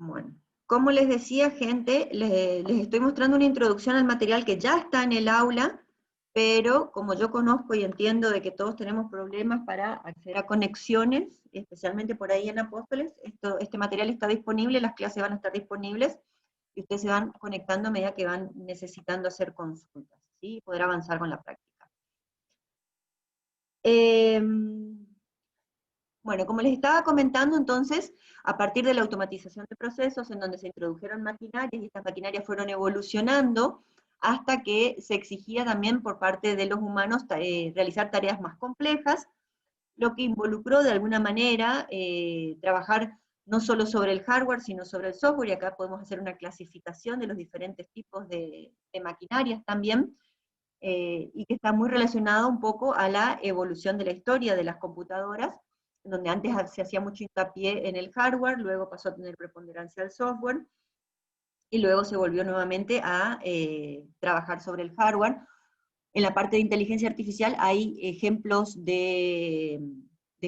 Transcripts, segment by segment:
Bueno, como les decía, gente, les estoy mostrando una introducción al material que ya está en el aula, pero como yo conozco y entiendo de que todos tenemos problemas para acceder a conexiones, especialmente por ahí en Apóstoles, este material está disponible, las clases van a estar disponibles, y ustedes se van conectando a medida que van necesitando hacer consultas, ¿sí? Y poder avanzar con la práctica. Bueno, como les estaba comentando, entonces, a partir de la automatización de procesos, en donde se introdujeron maquinarias, y estas maquinarias fueron evolucionando, hasta que se exigía también por parte de los humanos realizar tareas más complejas, lo que involucró de alguna manera trabajar no solo sobre el hardware, sino sobre el software, y acá podemos hacer una clasificación de los diferentes tipos de maquinarias también, y que está muy relacionado un poco a la evolución de la historia de las computadoras, donde antes se hacía mucho hincapié en el hardware, luego pasó a tener preponderancia el software, y luego se volvió nuevamente a trabajar sobre el hardware. En la parte de inteligencia artificial hay ejemplos de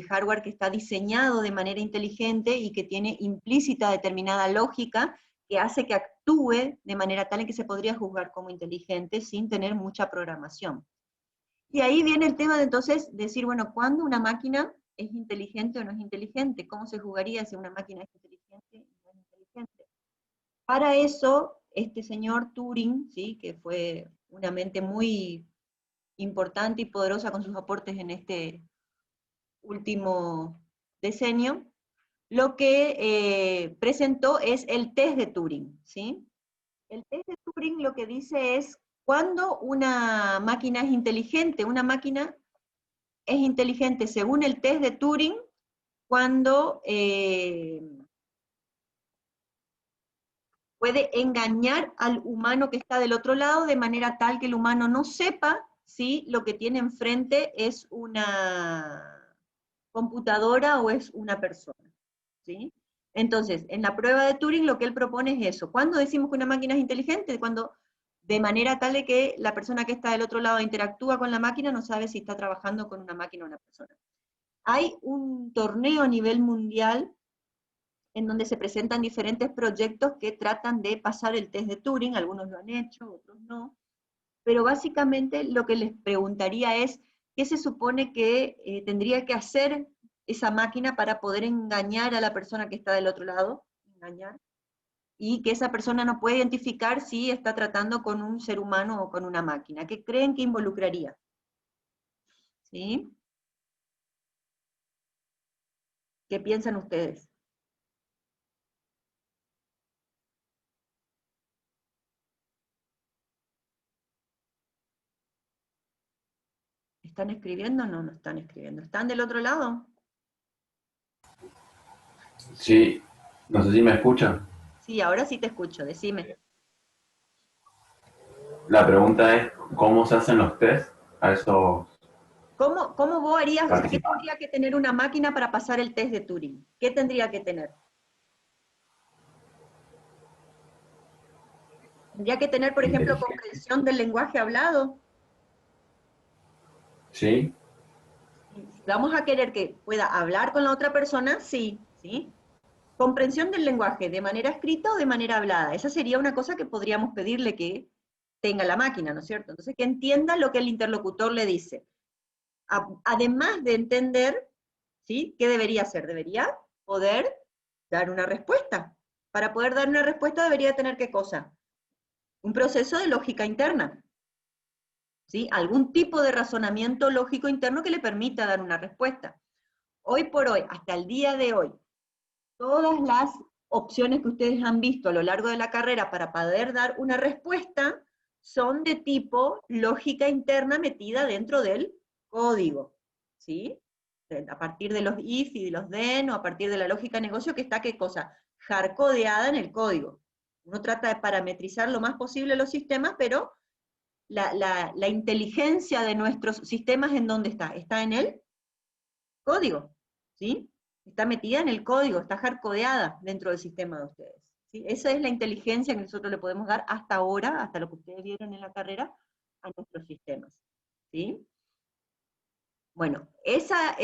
hardware que está diseñado de manera inteligente y que tiene implícita determinada lógica que hace que actúe de manera tal en que se podría juzgar como inteligente sin tener mucha programación. Y ahí viene el tema de entonces decir, bueno, ¿cuándo una máquina es inteligente o no es inteligente? ¿Cómo se jugaría si una máquina es inteligente o no es inteligente? Para eso, este señor Turing, ¿sí?, que fue una mente muy importante y poderosa con sus aportes en este último decenio, lo que presentó es el test de Turing, ¿sí? El test de Turing lo que dice es, cuando una máquina es inteligente, una máquina es inteligente según el test de Turing, cuando puede engañar al humano que está del otro lado de manera tal que el humano no sepa si lo que tiene enfrente es una computadora o es una persona, ¿sí? Entonces, en la prueba de Turing lo que él propone es eso. ¿Cuándo decimos que una máquina es inteligente? Cuando de manera tal de que la persona que está del otro lado interactúa con la máquina no sabe si está trabajando con una máquina o una persona. Hay un torneo a nivel mundial en donde se presentan diferentes proyectos que tratan de pasar el test de Turing, algunos lo han hecho, otros no, pero básicamente lo que les preguntaría es, ¿qué se supone que tendría que hacer esa máquina para poder engañar a la persona que está del otro lado? Engañar. Y que esa persona no puede identificar si está tratando con un ser humano o con una máquina. ¿Qué creen que involucraría? ¿Sí? ¿Qué piensan ustedes? ¿Están escribiendo o no? No están escribiendo. ¿Están del otro lado? Sí, no sé si me escuchan. Sí, ahora sí te escucho, decime. La pregunta es, ¿cómo se hacen los test a esos ¿Cómo vos harías, o sea, qué participantes? tendría que tener una máquina para pasar el test de Turing? ¿Qué tendría que tener? Tendría que tener, por ejemplo, Inteligente. comprensión del lenguaje hablado. ¿Sí? Si vamos a querer que pueda hablar con la otra persona, sí, ¿sí? Comprensión del lenguaje, de manera escrita o de manera hablada. Esa sería una cosa que podríamos pedirle que tenga la máquina, ¿no es cierto? Entonces, que entienda lo que el interlocutor le dice. Además de entender, ¿sí?, ¿qué debería hacer? Debería poder dar una respuesta. Para poder dar una respuesta debería tener ¿qué cosa? Un proceso de lógica interna, ¿sí? Algún tipo de razonamiento lógico interno que le permita dar una respuesta. Hoy por hoy, hasta el día de hoy, todas las opciones que ustedes han visto a lo largo de la carrera para poder dar una respuesta son de tipo lógica interna metida dentro del código, ¿sí? A partir de los if y de los then, o a partir de la lógica de negocio que está, ¿qué cosa? Hardcodeada en el código. Uno trata de parametrizar lo más posible los sistemas, pero la inteligencia de nuestros sistemas, ¿en dónde está? Está en el código, ¿sí? Está metida en el código, está hardcodeada dentro del sistema de ustedes, ¿sí? Esa es la inteligencia que nosotros le podemos dar hasta ahora, hasta lo que ustedes vieron en la carrera, a nuestros sistemas, ¿sí? Bueno, esa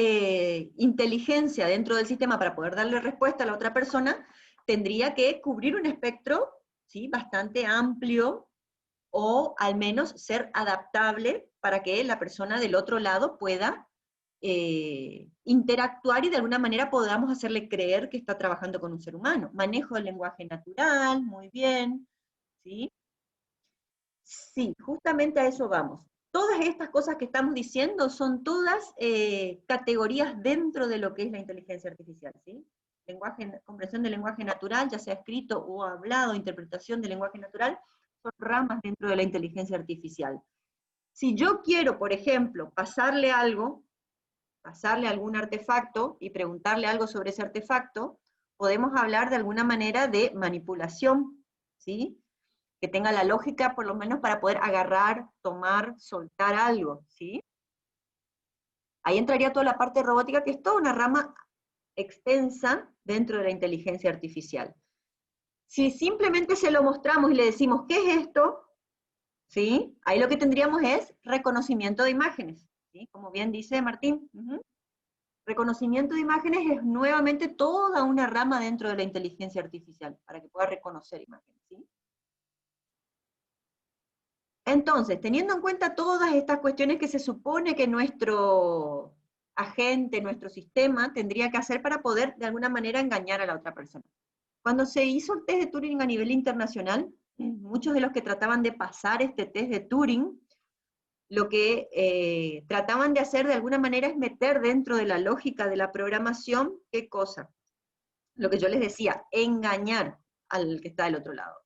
inteligencia dentro del sistema para poder darle respuesta a la otra persona tendría que cubrir un espectro, ¿sí?, bastante amplio, o al menos ser adaptable para que la persona del otro lado pueda interactuar y de alguna manera podamos hacerle creer que está trabajando con un ser humano. Manejo del lenguaje natural, muy bien, ¿sí? Sí, justamente a eso vamos. Todas estas cosas que estamos diciendo son todas categorías dentro de lo que es la inteligencia artificial, ¿sí? Comprensión del lenguaje natural, ya sea escrito o hablado, interpretación del lenguaje natural, son ramas dentro de la inteligencia artificial. Si yo quiero, por ejemplo, pasarle algún artefacto y preguntarle algo sobre ese artefacto, podemos hablar de alguna manera de manipulación, ¿sí? Que tenga la lógica por lo menos para poder agarrar, tomar, soltar algo, ¿sí? Ahí entraría toda la parte robótica, que es toda una rama extensa dentro de la inteligencia artificial. Si simplemente se lo mostramos y le decimos, ¿qué es esto?, ¿sí? Ahí lo que tendríamos es reconocimiento de imágenes, ¿sí? Como bien dice Martín. Reconocimiento de imágenes es nuevamente toda una rama dentro de la inteligencia artificial, para que pueda reconocer imágenes, ¿sí? Entonces, teniendo en cuenta todas estas cuestiones que se supone que nuestro agente, nuestro sistema, tendría que hacer para poder, de alguna manera, engañar a la otra persona. Cuando se hizo el test de Turing a nivel internacional, muchos de los que trataban de pasar este test de Turing, lo que trataban de hacer de alguna manera es meter dentro de la lógica de la programación, ¿qué cosa? Lo que yo les decía, engañar al que está del otro lado.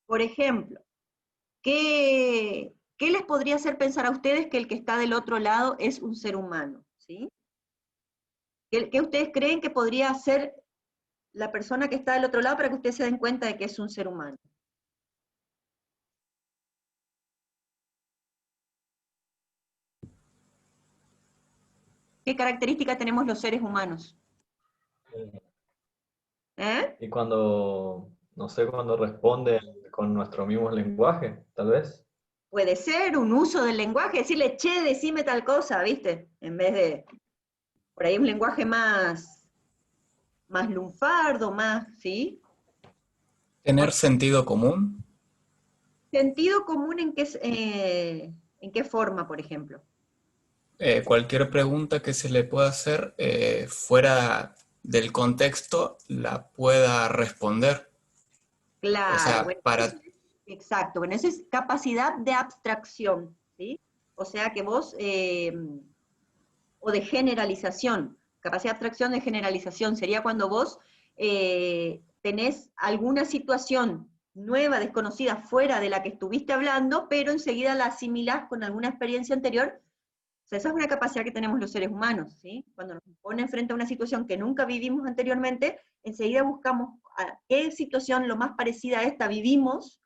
Por ejemplo, ¿qué les podría hacer pensar a ustedes que el que está del otro lado es un ser humano? ¿Sí? ¿Qué ustedes creen que podría hacer la persona que está del otro lado para que ustedes se den cuenta de que es un ser humano? ¿Qué características tenemos los seres humanos? ¿Eh? Y cuando, no sé, cuando responden con nuestro mismo lenguaje, tal vez. Puede ser un uso del lenguaje, decirle, che, decime tal cosa, ¿viste? En vez de, por ahí un lenguaje más lunfardo, más, ¿sí? ¿Tener sentido común? Sentido común en qué forma, por ejemplo. Cualquier pregunta que se le pueda hacer fuera del contexto la pueda responder. O Claro, sea, bueno, para... exacto, bueno, eso es capacidad de abstracción, ¿sí? O sea que vos, o de generalización, capacidad de abstracción de generalización, sería cuando vos tenés alguna situación nueva, desconocida, fuera de la que estuviste hablando, pero enseguida la asimilás con alguna experiencia anterior. O sea, esa es una capacidad que tenemos los seres humanos, ¿sí? Cuando nos ponen frente a una situación que nunca vivimos anteriormente, enseguida buscamos a qué situación lo más parecida a esta vivimos,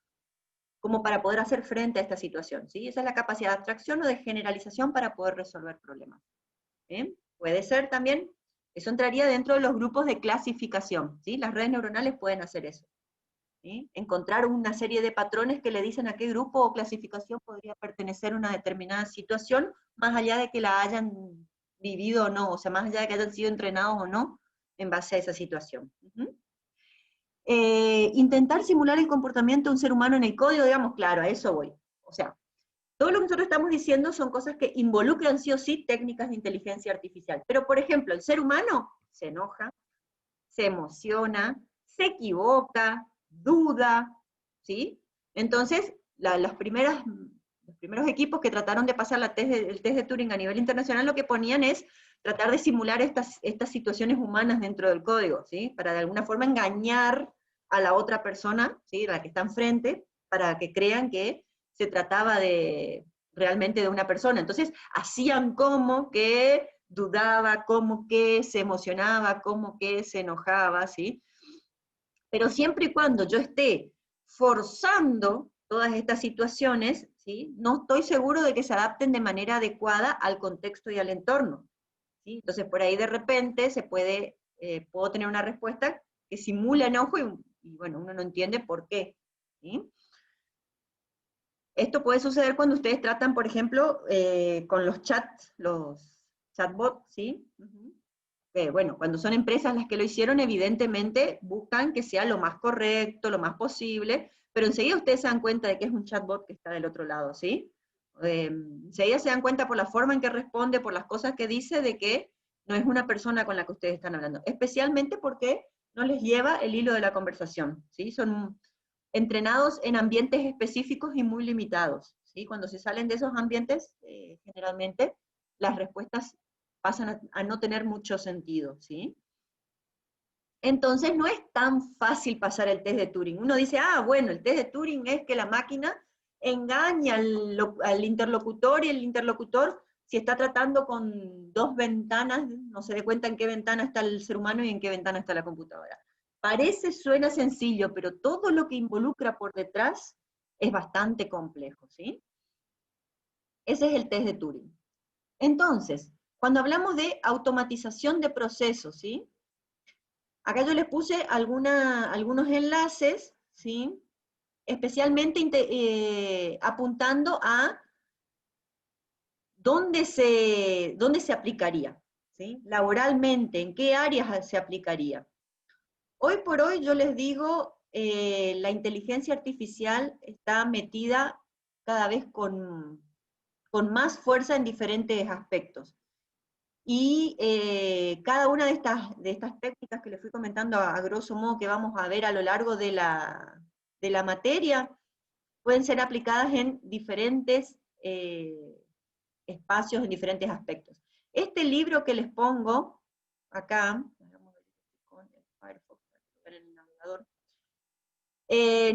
como para poder hacer frente a esta situación, ¿sí? Esa es la capacidad de abstracción o de generalización para poder resolver problemas. Puede ser también, eso entraría dentro de los grupos de clasificación, ¿sí? Las redes neuronales pueden hacer eso, ¿sí? Encontrar una serie de patrones que le dicen a qué grupo o clasificación podría pertenecer una determinada situación, más allá de que la hayan vivido o no, o sea, más allá de que hayan sido entrenados o no, en base a esa situación. Intentar simular el comportamiento de un ser humano en el código, digamos, claro, a eso voy. O sea, todo lo que nosotros estamos diciendo son cosas que involucran sí o sí técnicas de inteligencia artificial. Pero, por ejemplo, el ser humano se enoja, se emociona, se equivoca, duda, ¿sí? Entonces, los primeros equipos que trataron de pasar el test de Turing a nivel internacional lo que ponían es tratar de simular estas situaciones humanas dentro del código, ¿sí? Para de alguna forma engañar a la otra persona, ¿sí? La que está enfrente, para que crean que se trataba realmente de una persona. Entonces, hacían como que dudaba, como que se emocionaba, como que se enojaba, ¿sí? Pero siempre y cuando yo esté forzando todas estas situaciones, ¿sí? No estoy seguro de que se adapten de manera adecuada al contexto y al entorno, ¿sí? Entonces, por ahí de repente puedo tener una respuesta que simula enojo y bueno, uno no entiende por qué, ¿sí? Esto puede suceder cuando ustedes tratan, por ejemplo, con los chatbots, ¿sí? bueno, cuando son empresas las que lo hicieron, evidentemente buscan que sea lo más correcto, lo más posible, pero enseguida ustedes se dan cuenta de que es un chatbot que está del otro lado, ¿sí? Enseguida se dan cuenta por la forma en que responde, por las cosas que dice, de que no es una persona con la que ustedes están hablando, especialmente porque no les lleva el hilo de la conversación, ¿sí? Son entrenados en ambientes específicos y muy limitados, ¿sí? Cuando se salen de esos ambientes, generalmente las respuestas pasan a no tener mucho sentido, ¿sí? Entonces no es tan fácil pasar el test de Turing. Uno dice, bueno, el test de Turing es que la máquina engaña al interlocutor, y el interlocutor, si está tratando con dos ventanas, no se dé cuenta en qué ventana está el ser humano y en qué ventana está la computadora. Suena sencillo, pero todo lo que involucra por detrás es bastante complejo, ¿sí? Ese es el test de Turing. Entonces, cuando hablamos de automatización de procesos, ¿sí? Acá yo les puse algunos enlaces, ¿sí? Especialmente apuntando a dónde se aplicaría, ¿sí? Laboralmente, en qué áreas se aplicaría. Hoy por hoy yo les digo, la inteligencia artificial está metida cada vez con más fuerza en diferentes aspectos. Y cada una de estas técnicas que les fui comentando a grosso modo que vamos a ver a lo largo de la materia, pueden ser aplicadas en diferentes espacios, en diferentes aspectos. Este libro que les pongo acá, con el Firefox, en el navegador,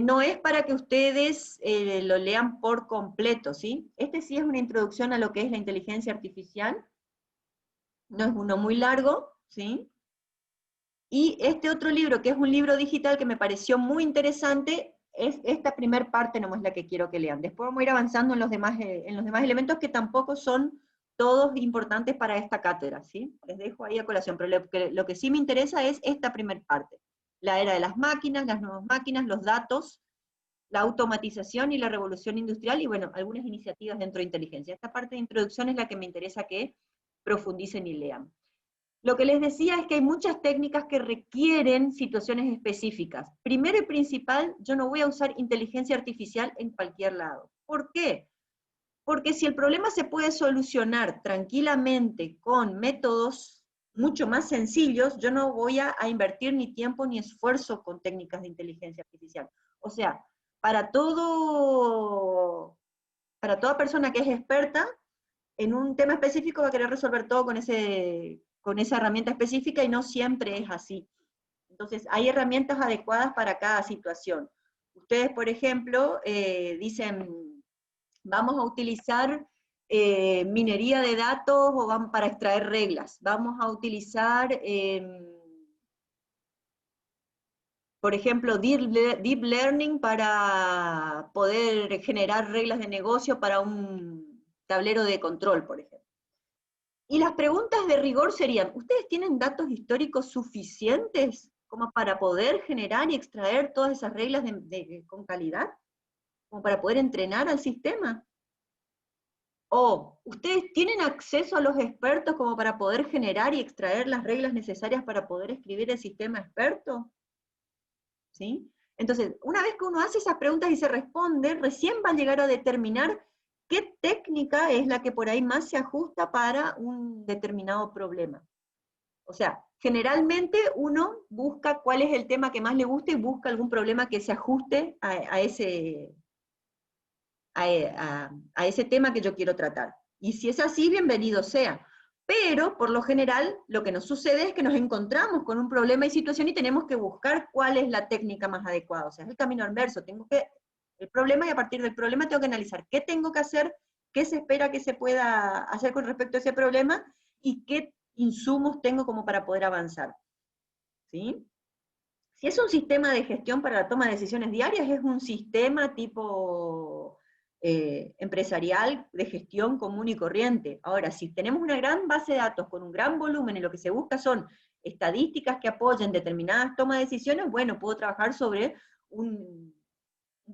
no es para que ustedes lo lean por completo, ¿sí? Este sí es una introducción a lo que es la inteligencia artificial, no es uno muy largo, ¿sí? Y este otro libro, que es un libro digital que me pareció muy interesante, es esta primer parte nomás la que quiero que lean. Después vamos a ir avanzando en los demás elementos que tampoco son todos importantes para esta cátedra, ¿sí? Les dejo ahí a colación, pero lo que sí me interesa es esta primer parte. La era de las máquinas, las nuevas máquinas, los datos, la automatización y la revolución industrial, y bueno, algunas iniciativas dentro de inteligencia. Esta parte de introducción es la que me interesa que profundicen y lean. Lo que les decía es que hay muchas técnicas que requieren situaciones específicas. Primero y principal, yo no voy a usar inteligencia artificial en cualquier lado. ¿Por qué? Porque si el problema se puede solucionar tranquilamente con métodos mucho más sencillos, yo no voy a invertir ni tiempo ni esfuerzo con técnicas de inteligencia artificial. O sea, para toda persona que es experta en un tema específico va a querer resolver todo con esa herramienta específica, y no siempre es así. Entonces, hay herramientas adecuadas para cada situación. Ustedes, por ejemplo, dicen, vamos a utilizar minería de datos para extraer reglas. Vamos a utilizar, por ejemplo, deep learning para poder generar reglas de negocio para un tablero de control, por ejemplo. Y las preguntas de rigor serían, ¿ustedes tienen datos históricos suficientes como para poder generar y extraer todas esas reglas con calidad? ¿Como para poder entrenar al sistema? ¿O ustedes tienen acceso a los expertos como para poder generar y extraer las reglas necesarias para poder escribir el sistema experto? ¿Sí? Entonces, una vez que uno hace esas preguntas y se responde, recién va a llegar a determinar qué técnica es la que por ahí más se ajusta para un determinado problema. O sea, generalmente uno busca cuál es el tema que más le gusta y busca algún problema que se ajuste a ese tema que yo quiero tratar. Y si es así, bienvenido sea. Pero, por lo general, lo que nos sucede es que nos encontramos con un problema y situación y tenemos que buscar cuál es la técnica más adecuada. O sea, es el camino inverso. El problema, y a partir del problema tengo que analizar qué tengo que hacer, qué se espera que se pueda hacer con respecto a ese problema, y qué insumos tengo como para poder avanzar. ¿Sí? Si es un sistema de gestión para la toma de decisiones diarias, es un sistema tipo empresarial de gestión común y corriente. Ahora, si tenemos una gran base de datos con un gran volumen y lo que se busca son estadísticas que apoyen determinadas tomas de decisiones, bueno, puedo trabajar sobre un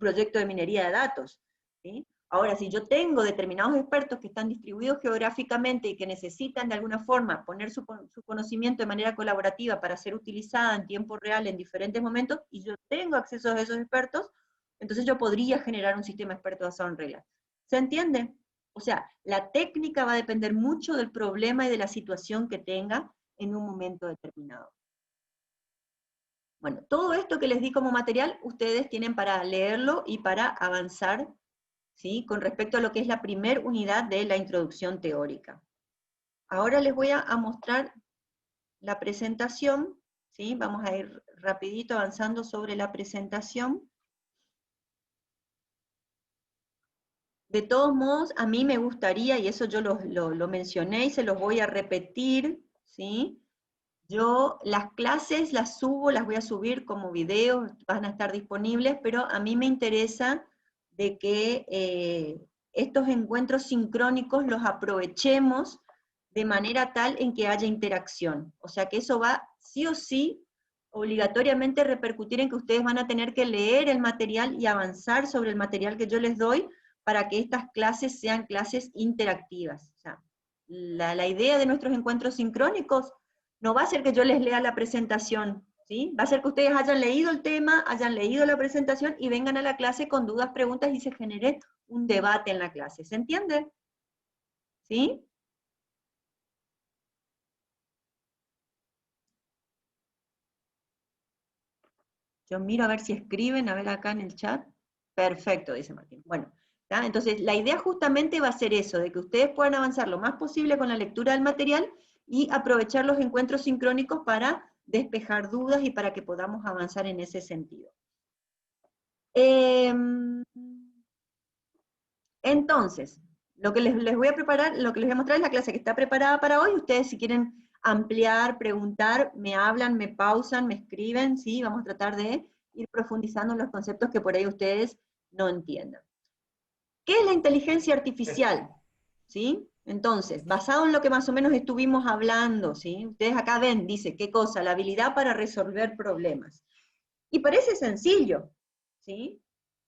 proyecto de minería de datos, ¿sí? Ahora, si yo tengo determinados expertos que están distribuidos geográficamente y que necesitan de alguna forma poner su conocimiento de manera colaborativa para ser utilizada en tiempo real en diferentes momentos, y yo tengo acceso a esos expertos, entonces yo podría generar un sistema experto basado en reglas. ¿Se entiende? O sea, la técnica va a depender mucho del problema y de la situación que tenga en un momento determinado. Bueno, todo esto que les di como material, ustedes tienen para leerlo y para avanzar, ¿sí?, con respecto a lo que es la primera unidad de la introducción teórica. Ahora les voy a mostrar la presentación, ¿sí? Vamos a ir rapidito avanzando sobre la presentación. De todos modos, a mí me gustaría, y eso yo lo mencioné y se los voy a repetir, ¿sí? Yo las clases las subo, las voy a subir como videos, van a estar disponibles, pero a mí me interesa de que estos encuentros sincrónicos los aprovechemos de manera tal en que haya interacción. O sea que eso va sí o sí obligatoriamente repercutir en que ustedes van a tener que leer el material y avanzar sobre el material que yo les doy para que estas clases sean clases interactivas. O sea, la idea de nuestros encuentros sincrónicos no va a ser que yo les lea la presentación, ¿sí? Va a ser que ustedes hayan leído el tema, hayan leído la presentación y vengan a la clase con dudas, preguntas y se genere un debate en la clase. ¿Se entiende? ¿Sí? Yo miro a ver si escriben, a ver acá en el chat. Perfecto, dice Martín. Bueno, ¿tá? Entonces la idea justamente va a ser eso, de que ustedes puedan avanzar lo más posible con la lectura del material y aprovechar los encuentros sincrónicos para despejar dudas y para que podamos avanzar en ese sentido. Entonces, lo que les voy a preparar, lo que les voy a mostrar es la clase que está preparada para hoy. Ustedes si quieren ampliar, preguntar, me hablan, me pausan, me escriben, ¿sí? Vamos a tratar de ir profundizando en los conceptos que por ahí ustedes no entiendan. ¿Qué es la inteligencia artificial? ¿Sí? Entonces, basado en lo que más o menos estuvimos hablando, ¿sí? Ustedes acá ven, dice, ¿qué cosa? La habilidad para resolver problemas. Y parece sencillo, ¿sí?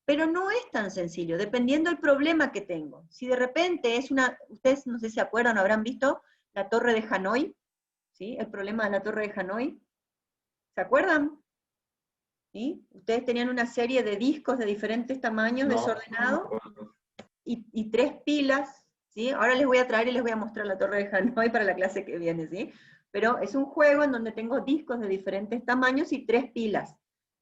Pero no es tan sencillo, dependiendo del problema que tengo. Si de repente es ustedes no sé si se acuerdan o habrán visto la Torre de Hanoi, ¿sí? El problema de la Torre de Hanoi. ¿Se acuerdan? ¿Sí? Ustedes tenían una serie de discos de diferentes tamaños desordenados y 3 pilas, ¿sí? Ahora les voy a traer y les voy a mostrar la Torre de Hanoi para la clase que viene, ¿sí? Pero es un juego en donde tengo discos de diferentes tamaños y 3 pilas.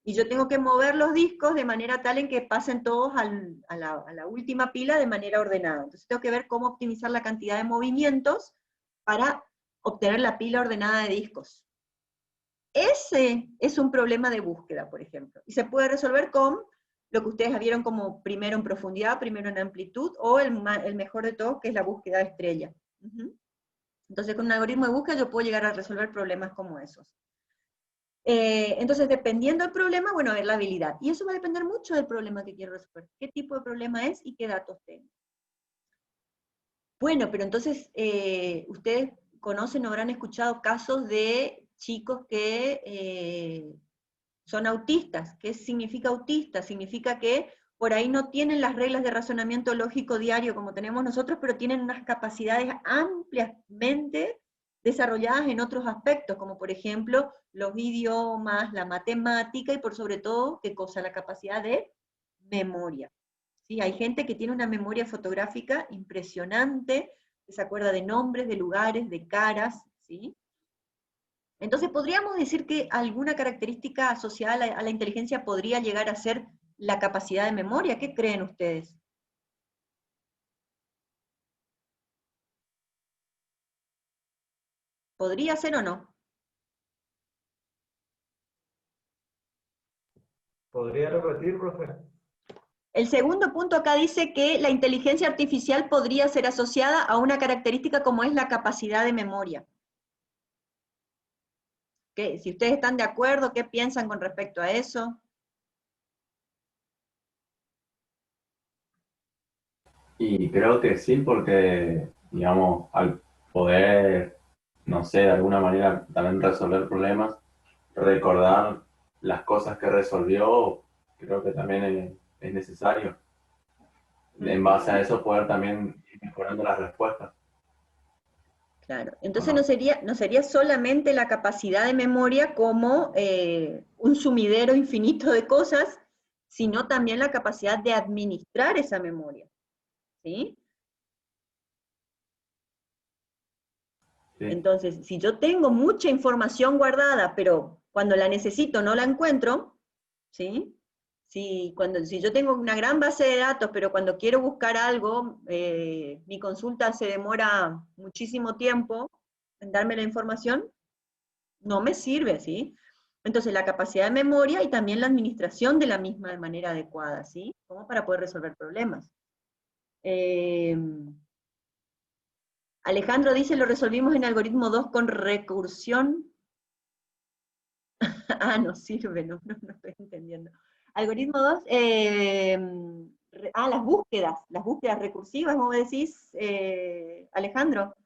Y yo tengo que mover los discos de manera tal en que pasen todos a la última pila de manera ordenada. Entonces tengo que ver cómo optimizar la cantidad de movimientos para obtener la pila ordenada de discos. Ese es un problema de búsqueda, por ejemplo. Y se puede resolver con lo que ustedes vieron como primero en profundidad, primero en amplitud, o el mejor de todos, que es la búsqueda de estrella. Entonces con un algoritmo de búsqueda yo puedo llegar a resolver problemas como esos. Entonces, dependiendo del problema, bueno, a ver la habilidad. Y eso va a depender mucho del problema que quiero resolver. ¿Qué tipo de problema es y qué datos tengo? Bueno, pero entonces, ustedes conocen o habrán escuchado casos de chicos que son autistas. ¿Qué significa autista? Significa que por ahí no tienen las reglas de razonamiento lógico diario como tenemos nosotros, pero tienen unas capacidades ampliamente desarrolladas en otros aspectos, como por ejemplo los idiomas, la matemática y por sobre todo, ¿qué cosa? La capacidad de memoria. ¿Sí? Hay gente que tiene una memoria fotográfica impresionante, que se acuerda de nombres, de lugares, de caras, ¿sí? Entonces, ¿podríamos decir que alguna característica asociada a la inteligencia podría llegar a ser la capacidad de memoria? ¿Qué creen ustedes? ¿Podría ser o no? ¿Podría repetir, profe? El segundo punto acá dice que la inteligencia artificial podría ser asociada a una característica como es la capacidad de memoria. Si ustedes están de acuerdo, ¿qué piensan con respecto a eso? Y creo que sí, porque, digamos, al poder, no sé, de alguna manera también resolver problemas, recordar las cosas que resolvió, creo que también es necesario. en base a eso poder también ir mejorando las respuestas. Claro, entonces no? no sería solamente la capacidad de memoria como un sumidero infinito de cosas, sino también la capacidad de administrar esa memoria, ¿sí? Sí, Entonces, si yo tengo mucha información guardada, pero cuando la necesito no la encuentro, ¿sí? Si yo tengo una gran base de datos, pero cuando quiero buscar algo, mi consulta se demora muchísimo tiempo en darme la información, no me sirve, ¿sí? Entonces, la capacidad de memoria y también la administración de la misma de manera adecuada, ¿sí? Como para poder resolver problemas. Alejandro dice, lo resolvimos en algoritmo 2 con recursión. Ah, no sirve, no estoy entendiendo. Algoritmo 2, las búsquedas recursivas, como decís, Alejandro.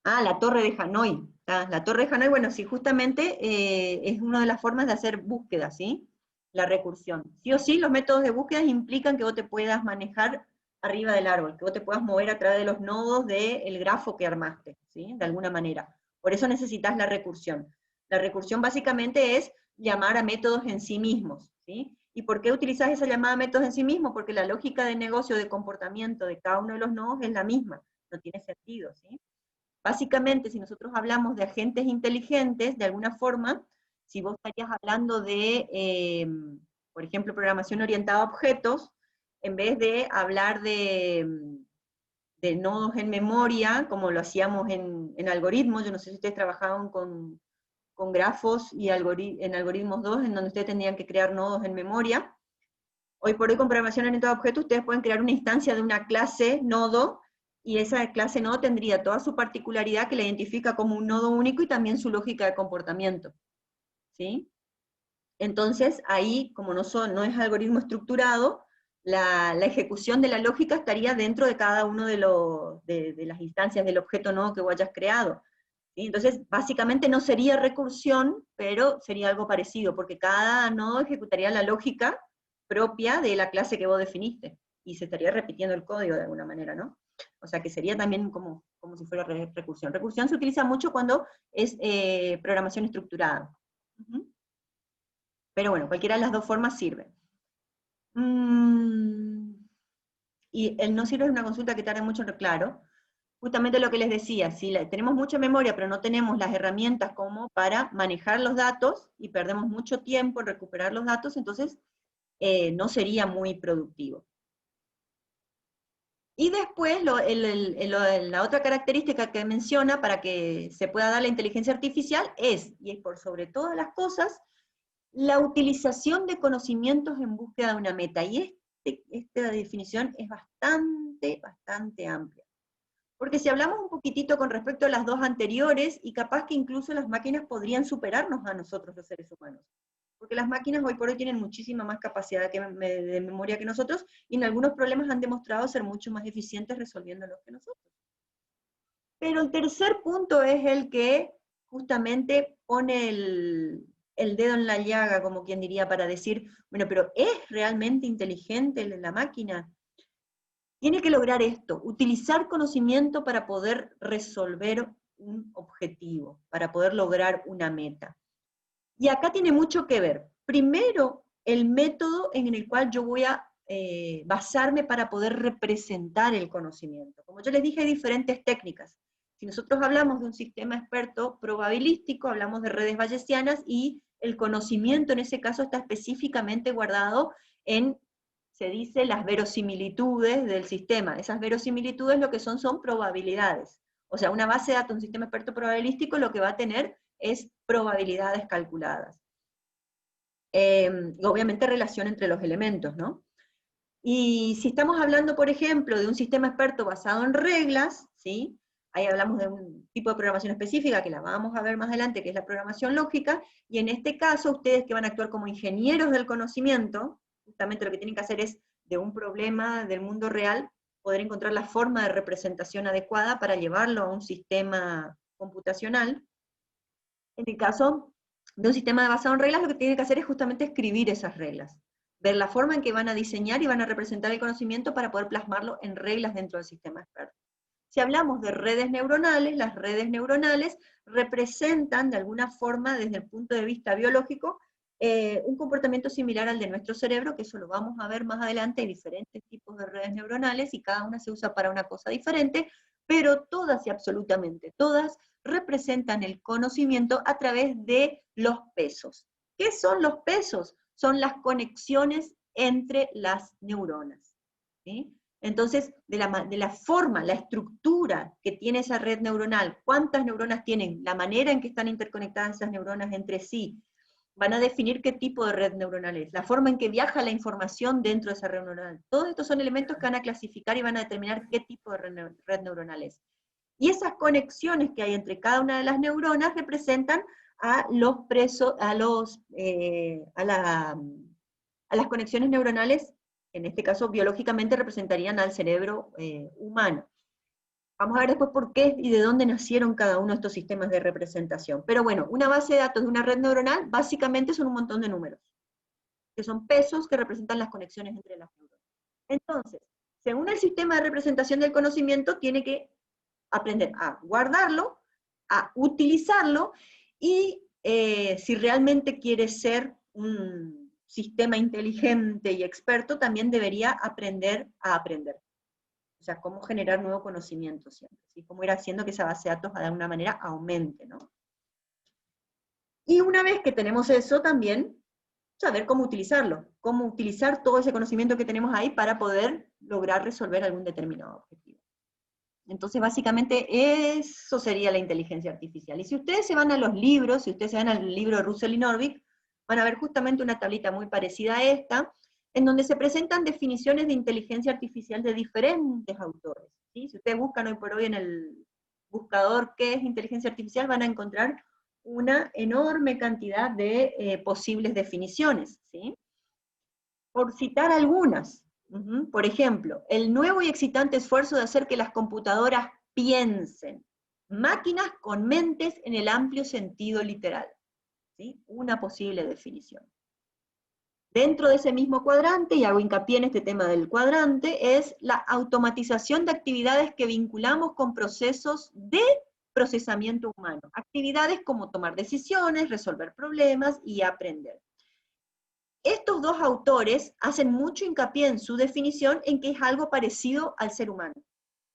Ah, la torre de Hanoi. Ah, la torre de Hanoi, bueno, sí, justamente es una de las formas de hacer búsquedas, ¿sí? La recursión. Sí o sí, los métodos de búsqueda implican que vos te puedas manejar arriba del árbol, que vos te puedas mover a través de los nodos del grafo que armaste, ¿sí? De alguna manera. Por eso necesitas la recursión. La recursión básicamente es llamar a métodos en sí mismos, ¿sí? ¿Y por qué utilizas esa llamada a métodos en sí mismos? Porque la lógica de negocio, de comportamiento de cada uno de los nodos es la misma. No tiene sentido, ¿sí? Básicamente, si nosotros hablamos de agentes inteligentes, de alguna forma, si vos estarías hablando de, por ejemplo, programación orientada a objetos, en vez de hablar de nodos en memoria, como lo hacíamos en algoritmos, yo no sé si ustedes trabajaban con grafos y en algoritmos 2, en donde ustedes tendrían que crear nodos en memoria. Hoy por hoy con programación orientada a objetos, ustedes pueden crear una instancia de una clase nodo, y esa clase nodo tendría toda su particularidad que la identifica como un nodo único y también su lógica de comportamiento, ¿sí? Entonces, ahí, como no es algoritmo estructurado, la ejecución de la lógica estaría dentro de cada uno de las instancias del objeto nodo que vos hayas creado, ¿sí? Entonces, básicamente no sería recursión, pero sería algo parecido, porque cada nodo ejecutaría la lógica propia de la clase que vos definiste, y se estaría repitiendo el código de alguna manera, ¿no? O sea que sería también como si fuera recursión. Recursión se utiliza mucho cuando es programación estructurada. Pero bueno, cualquiera de las dos formas sirve. Y el no sirve es una consulta que tarda mucho en claro. Justamente lo que les decía, si tenemos mucha memoria pero no tenemos las herramientas como para manejar los datos y perdemos mucho tiempo en recuperar los datos, entonces no sería muy productivo. Y después, la otra característica que menciona para que se pueda dar la inteligencia artificial y es por sobre todas las cosas, la utilización de conocimientos en búsqueda de una meta. Y esta definición es bastante amplia. Porque si hablamos un poquitito con respecto a las dos anteriores, y capaz que incluso las máquinas podrían superarnos a nosotros los seres humanos. Porque las máquinas hoy por hoy tienen muchísima más capacidad de memoria que nosotros, y en algunos problemas han demostrado ser mucho más eficientes resolviéndolos que nosotros. Pero el tercer punto es el que justamente pone el dedo en la llaga, como quien diría, para decir, bueno, pero ¿es realmente inteligente la máquina? Tiene que lograr esto, utilizar conocimiento para poder resolver un objetivo, para poder lograr una meta. Y acá tiene mucho que ver. Primero, el método en el cual yo voy a basarme para poder representar el conocimiento. Como yo les dije, hay diferentes técnicas. Si nosotros hablamos de un sistema experto probabilístico, hablamos de redes bayesianas, y el conocimiento en ese caso está específicamente guardado en, se dice, las verosimilitudes del sistema. Esas verosimilitudes lo que son probabilidades. O sea, una base de datos, un sistema experto probabilístico, lo que va a tener es probabilidades calculadas. Y obviamente relación entre los elementos, ¿no? Y si estamos hablando, por ejemplo, de un sistema experto basado en reglas, ¿sí? Ahí hablamos de un tipo de programación específica que la vamos a ver más adelante, que es la programación lógica, y en este caso ustedes que van a actuar como ingenieros del conocimiento, justamente lo que tienen que hacer es, de un problema del mundo real, poder encontrar la forma de representación adecuada para llevarlo a un sistema computacional. En el caso de un sistema basado en reglas, lo que tiene que hacer es justamente escribir esas reglas. ver la forma en que van a diseñar y van a representar el conocimiento para poder plasmarlo en reglas dentro del sistema experto. Si hablamos de redes neuronales, las redes neuronales representan de alguna forma, desde el punto de vista biológico, un comportamiento similar al de nuestro cerebro, que eso lo vamos a ver más adelante. Hay diferentes tipos de redes neuronales y cada una se usa para una cosa diferente, pero todas y absolutamente todas representan el conocimiento a través de los pesos. ¿Qué son los pesos? Son las conexiones entre las neuronas, ¿sí? Entonces, de la forma, la estructura que tiene esa red neuronal, cuántas neuronas tienen, la manera en que están interconectadas esas neuronas entre sí, van a definir qué tipo de red neuronal es, la forma en que viaja la información dentro de esa red neuronal. Todos estos son elementos que van a clasificar y van a determinar qué tipo de red neuronal es. Y esas conexiones que hay entre cada una de las neuronas representan a las conexiones neuronales, en este caso biológicamente representarían al cerebro humano. Vamos a ver después por qué y de dónde nacieron cada uno de estos sistemas de representación. Pero bueno, una base de datos de una red neuronal básicamente son un montón de números, que son pesos que representan las conexiones entre las neuronas. Entonces, según el sistema de representación del conocimiento, tiene que aprender a guardarlo, a utilizarlo, y si realmente quiere ser un sistema inteligente y experto, también debería aprender a aprender. O sea, cómo generar nuevo conocimiento siempre, ¿sí? Cómo ir haciendo que esa base de datos de alguna manera aumente, ¿no? Y una vez que tenemos eso, también saber cómo utilizarlo, cómo utilizar todo ese conocimiento que tenemos ahí para poder lograr resolver algún determinado objetivo. Entonces, básicamente, eso sería la inteligencia artificial. Y si ustedes se van a los libros, si ustedes se van al libro de Russell y Norvig, van a ver justamente una tablita muy parecida a esta, en donde se presentan definiciones de inteligencia artificial de diferentes autores, ¿sí? Si ustedes buscan hoy por hoy en el buscador qué es inteligencia artificial, van a encontrar una enorme cantidad de posibles definiciones, ¿sí? Por citar algunas, por ejemplo, el nuevo y excitante esfuerzo de hacer que las computadoras piensen, máquinas con mentes en el amplio sentido literal, ¿sí? Una posible definición. Dentro de ese mismo cuadrante, y hago hincapié en este tema del cuadrante, es la automatización de actividades que vinculamos con procesos de procesamiento humano. Actividades como tomar decisiones, resolver problemas y aprender. Estos dos autores hacen mucho hincapié en su definición en que es algo parecido al ser humano,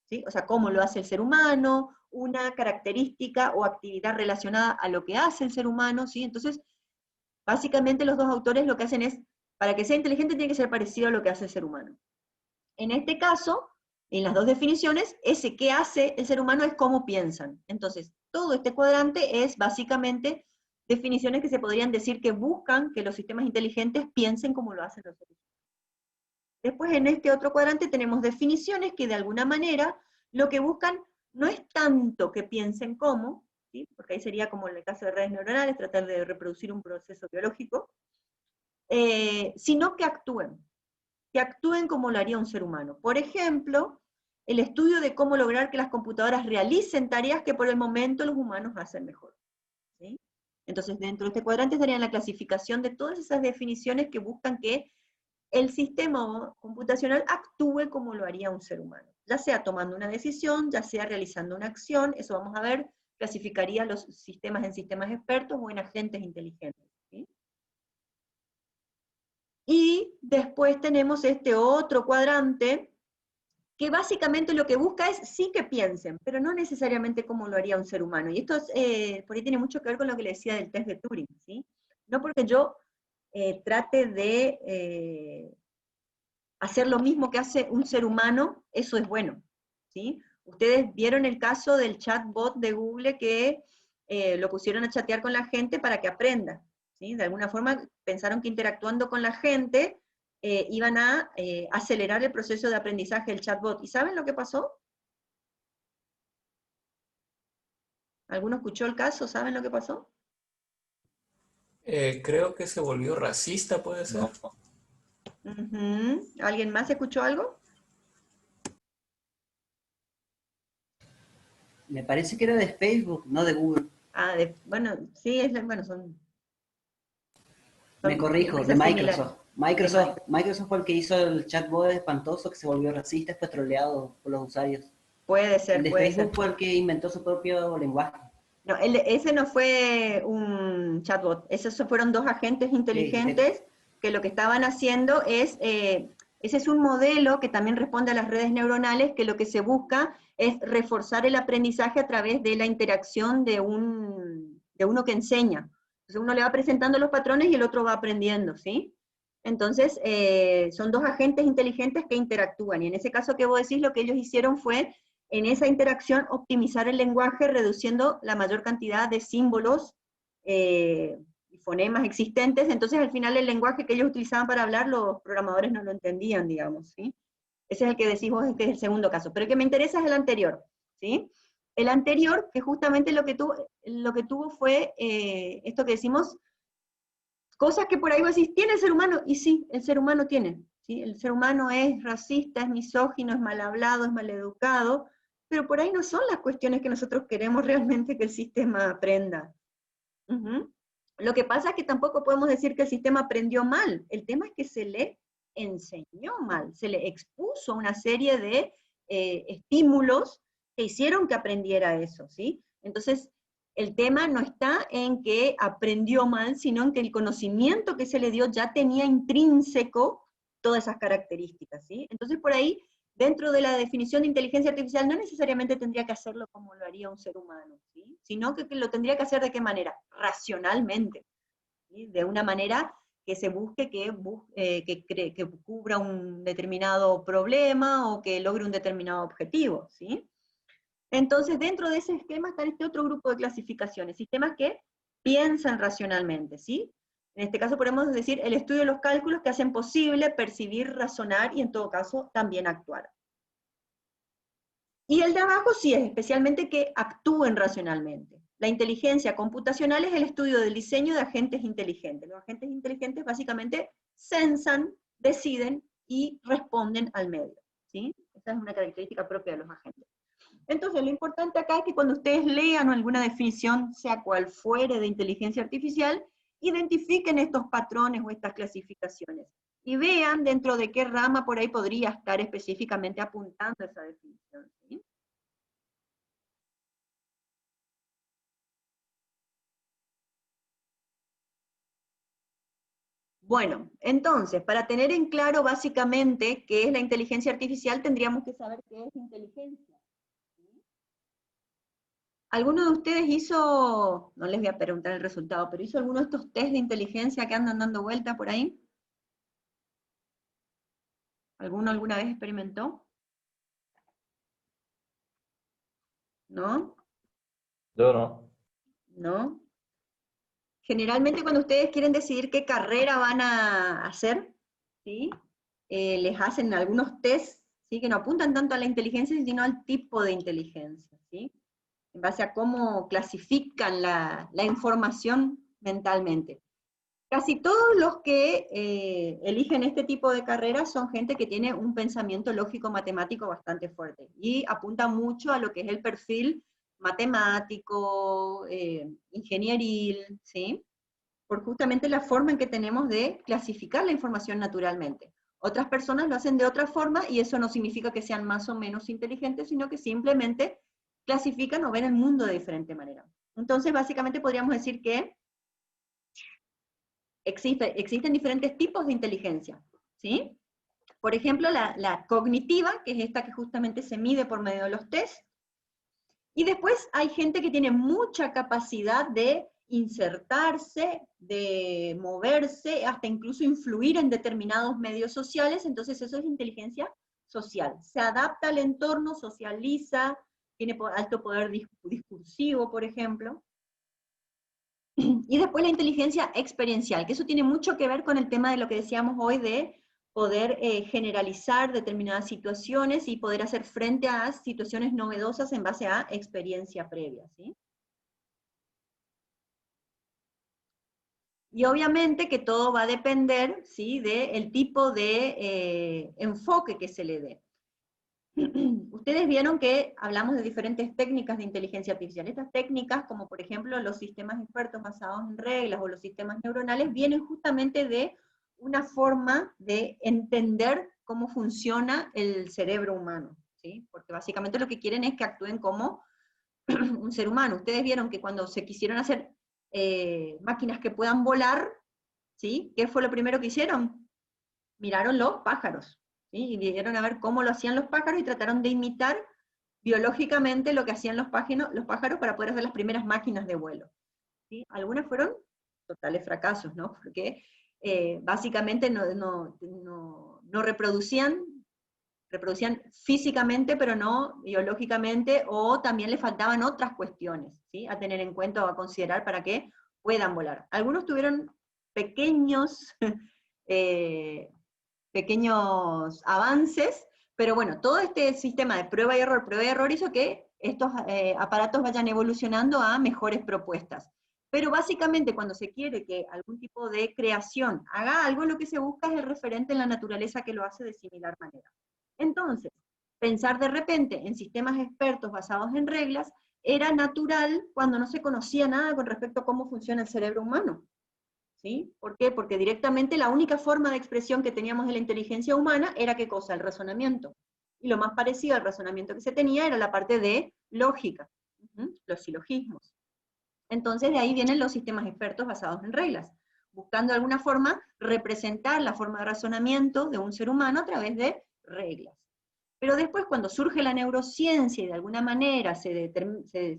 ¿sí? O sea, cómo lo hace el ser humano, una característica o actividad relacionada a lo que hace el ser humano, ¿sí? Entonces, básicamente los dos autores lo que hacen es, para que sea inteligente tiene que ser parecido a lo que hace el ser humano. En este caso, en las dos definiciones, ese que hace el ser humano es cómo piensan. Entonces, todo este cuadrante es básicamente definiciones que se podrían decir que buscan que los sistemas inteligentes piensen como lo hacen los seres humanos. Después, en este otro cuadrante tenemos definiciones que de alguna manera lo que buscan no es tanto que piensen como, ¿sí? Porque ahí sería como en el caso de redes neuronales, tratar de reproducir un proceso biológico, sino que actúen como lo haría un ser humano. Por ejemplo, el estudio de cómo lograr que las computadoras realicen tareas que por el momento los humanos hacen mejor, ¿sí? Entonces, dentro de este cuadrante estaría la clasificación de todas esas definiciones que buscan que el sistema computacional actúe como lo haría un ser humano, ya sea tomando una decisión, ya sea realizando una acción. Eso vamos a ver, clasificaría los sistemas en sistemas expertos o en agentes inteligentes, ¿sí? Y después tenemos este otro cuadrante, que básicamente lo que busca es sí que piensen, pero no necesariamente como lo haría un ser humano. Y esto es, por ahí tiene mucho que ver con lo que le decía del test de Turing, ¿sí? No porque yo trate de hacer lo mismo que hace un ser humano, eso es bueno, ¿sí? Ustedes vieron el caso del chatbot de Google que lo pusieron a chatear con la gente para que aprenda, ¿sí? De alguna forma pensaron que interactuando con la gente iban a acelerar el proceso de aprendizaje del chatbot. ¿Y saben lo que pasó? ¿Alguno escuchó el caso? ¿Saben lo que pasó? Creo que se volvió racista, ¿puede ser? No. ¿Alguien más escuchó algo? Me parece que era de Facebook, no de Google. Bueno, sí, bueno, Me corrijo, de empresas Microsoft. Microsoft fue el que hizo el chatbot espantoso que se volvió racista y fue troleado por los usuarios. Puede ser, El de puede Facebook ser. fue el que inventó su propio lenguaje. No, ese no fue un chatbot, esos fueron dos agentes inteligentes que lo que estaban haciendo es, ese es un modelo que también responde a las redes neuronales, que lo que se busca es reforzar el aprendizaje a través de la interacción de uno que enseña. Entonces uno le va presentando los patrones y el otro va aprendiendo, ¿sí? Entonces, son dos agentes inteligentes que interactúan, y en ese caso que vos decís, lo que ellos hicieron fue, en esa interacción, optimizar el lenguaje, reduciendo la mayor cantidad de símbolos y fonemas existentes. Entonces, al final, el lenguaje que ellos utilizaban para hablar, los programadores no lo entendían, digamos, ¿sí? Ese es el que decís vos, este es el segundo caso. Pero el que me interesa es el anterior, ¿sí? El anterior, que justamente lo que tuvo fue esto que decimos, cosas que por ahí vos decís, ¿tiene el ser humano? Y sí, el ser humano tiene. ¿Sí? El ser humano es racista, es misógino, es mal hablado, es mal educado, pero por ahí no son las cuestiones que nosotros queremos realmente que el sistema aprenda. Lo que pasa es que tampoco podemos decir que el sistema aprendió mal. El tema es que se le enseñó mal, se le expuso una serie de estímulos que hicieron que aprendiera eso, ¿sí? Entonces, el tema no está en que aprendió mal, sino en que el conocimiento que se le dio ya tenía intrínseco todas esas características, ¿sí? Entonces, por ahí, dentro de la definición de inteligencia artificial, no necesariamente tendría que hacerlo como lo haría un ser humano, ¿sí? Sino que lo tendría que hacer ¿de qué manera? Racionalmente, ¿sí? De una manera que se busque que cubra un determinado problema o que logre un determinado objetivo, ¿sí? Entonces, dentro de ese esquema está este otro grupo de clasificaciones, sistemas que piensan racionalmente, ¿sí? En este caso podemos decir el estudio de los cálculos que hacen posible percibir, razonar y en todo caso también actuar. Y el de abajo sí es especialmente que actúen racionalmente. La inteligencia computacional es el estudio del diseño de agentes inteligentes. Los agentes inteligentes básicamente sensan, deciden y responden al medio, ¿sí? Esa es una característica propia de los agentes. Entonces, lo importante acá es que cuando ustedes lean alguna definición, sea cual fuere, de inteligencia artificial, identifiquen estos patrones o estas clasificaciones y vean dentro de qué rama por ahí podría estar específicamente apuntando esa definición, ¿sí? Bueno, entonces, para tener en claro básicamente qué es la inteligencia artificial, tendríamos que saber qué es inteligencia. ¿Alguno de ustedes hizo, no les voy a preguntar el resultado, pero hizo alguno de estos test de inteligencia que andan dando vuelta por ahí? ¿Alguno alguna vez experimentó? ¿No? Yo no. ¿No? Generalmente cuando ustedes quieren decidir qué carrera van a hacer, ¿sí? Les hacen algunos tests, ¿sí? Que no apuntan tanto a la inteligencia, sino al tipo de inteligencia, ¿sí? En base a cómo clasifican la información mentalmente. Casi todos los que eligen este tipo de carreras son gente que tiene un pensamiento lógico-matemático bastante fuerte, y apunta mucho a lo que es el perfil matemático, ingenieril, ¿sí? Por justamente la forma en que tenemos de clasificar la información naturalmente. Otras personas lo hacen de otra forma, y eso no significa que sean más o menos inteligentes, sino que simplemente clasifican o ven el mundo de diferente manera. Entonces, básicamente podríamos decir que existen diferentes tipos de inteligencia, ¿sí? Por ejemplo, la cognitiva, que es esta que justamente se mide por medio de los test, y después hay gente que tiene mucha capacidad de insertarse, de moverse, hasta incluso influir en determinados medios sociales, entonces eso es inteligencia social. Se adapta al entorno, socializa, tiene alto poder discursivo, por ejemplo. Y después la inteligencia experiencial, que eso tiene mucho que ver con el tema de lo que decíamos hoy de poder generalizar determinadas situaciones y poder hacer frente a situaciones novedosas en base a experiencia previa, ¿sí? Y obviamente que todo va a depender, ¿sí?, del tipo de enfoque que se le dé. Ustedes vieron que hablamos de diferentes técnicas de inteligencia artificial. Estas técnicas, como por ejemplo los sistemas expertos basados en reglas o los sistemas neuronales, vienen justamente de una forma de entender cómo funciona el cerebro humano, ¿sí? Porque básicamente lo que quieren es que actúen como un ser humano. Ustedes vieron que cuando se quisieron hacer máquinas que puedan volar, ¿sí? ¿Qué fue lo primero que hicieron? Miraron los pájaros, ¿sí? Y vieron a ver cómo lo hacían los pájaros y trataron de imitar biológicamente lo que hacían los pájaros para poder hacer las primeras máquinas de vuelo, ¿sí? Algunas fueron totales fracasos, ¿no? Porque básicamente no reproducían físicamente, pero no biológicamente, o también le faltaban otras cuestiones, ¿sí? A tener en cuenta o a considerar para que puedan volar. Algunos tuvieron pequeños, pequeños avances, pero bueno, todo este sistema de prueba y error hizo que estos aparatos vayan evolucionando a mejores propuestas. Pero básicamente cuando se quiere que algún tipo de creación haga algo, lo que se busca es el referente en la naturaleza que lo hace de similar manera. Entonces, pensar de repente en sistemas expertos basados en reglas era natural cuando no se conocía nada con respecto a cómo funciona el cerebro humano. ¿Sí? ¿Por qué? Porque directamente la única forma de expresión que teníamos de la inteligencia humana era ¿qué cosa? El razonamiento. Y lo más parecido al razonamiento que se tenía era la parte de lógica, los silogismos. Entonces de ahí vienen los sistemas expertos basados en reglas, buscando de alguna forma representar la forma de razonamiento de un ser humano a través de reglas. Pero después cuando surge la neurociencia y de alguna manera se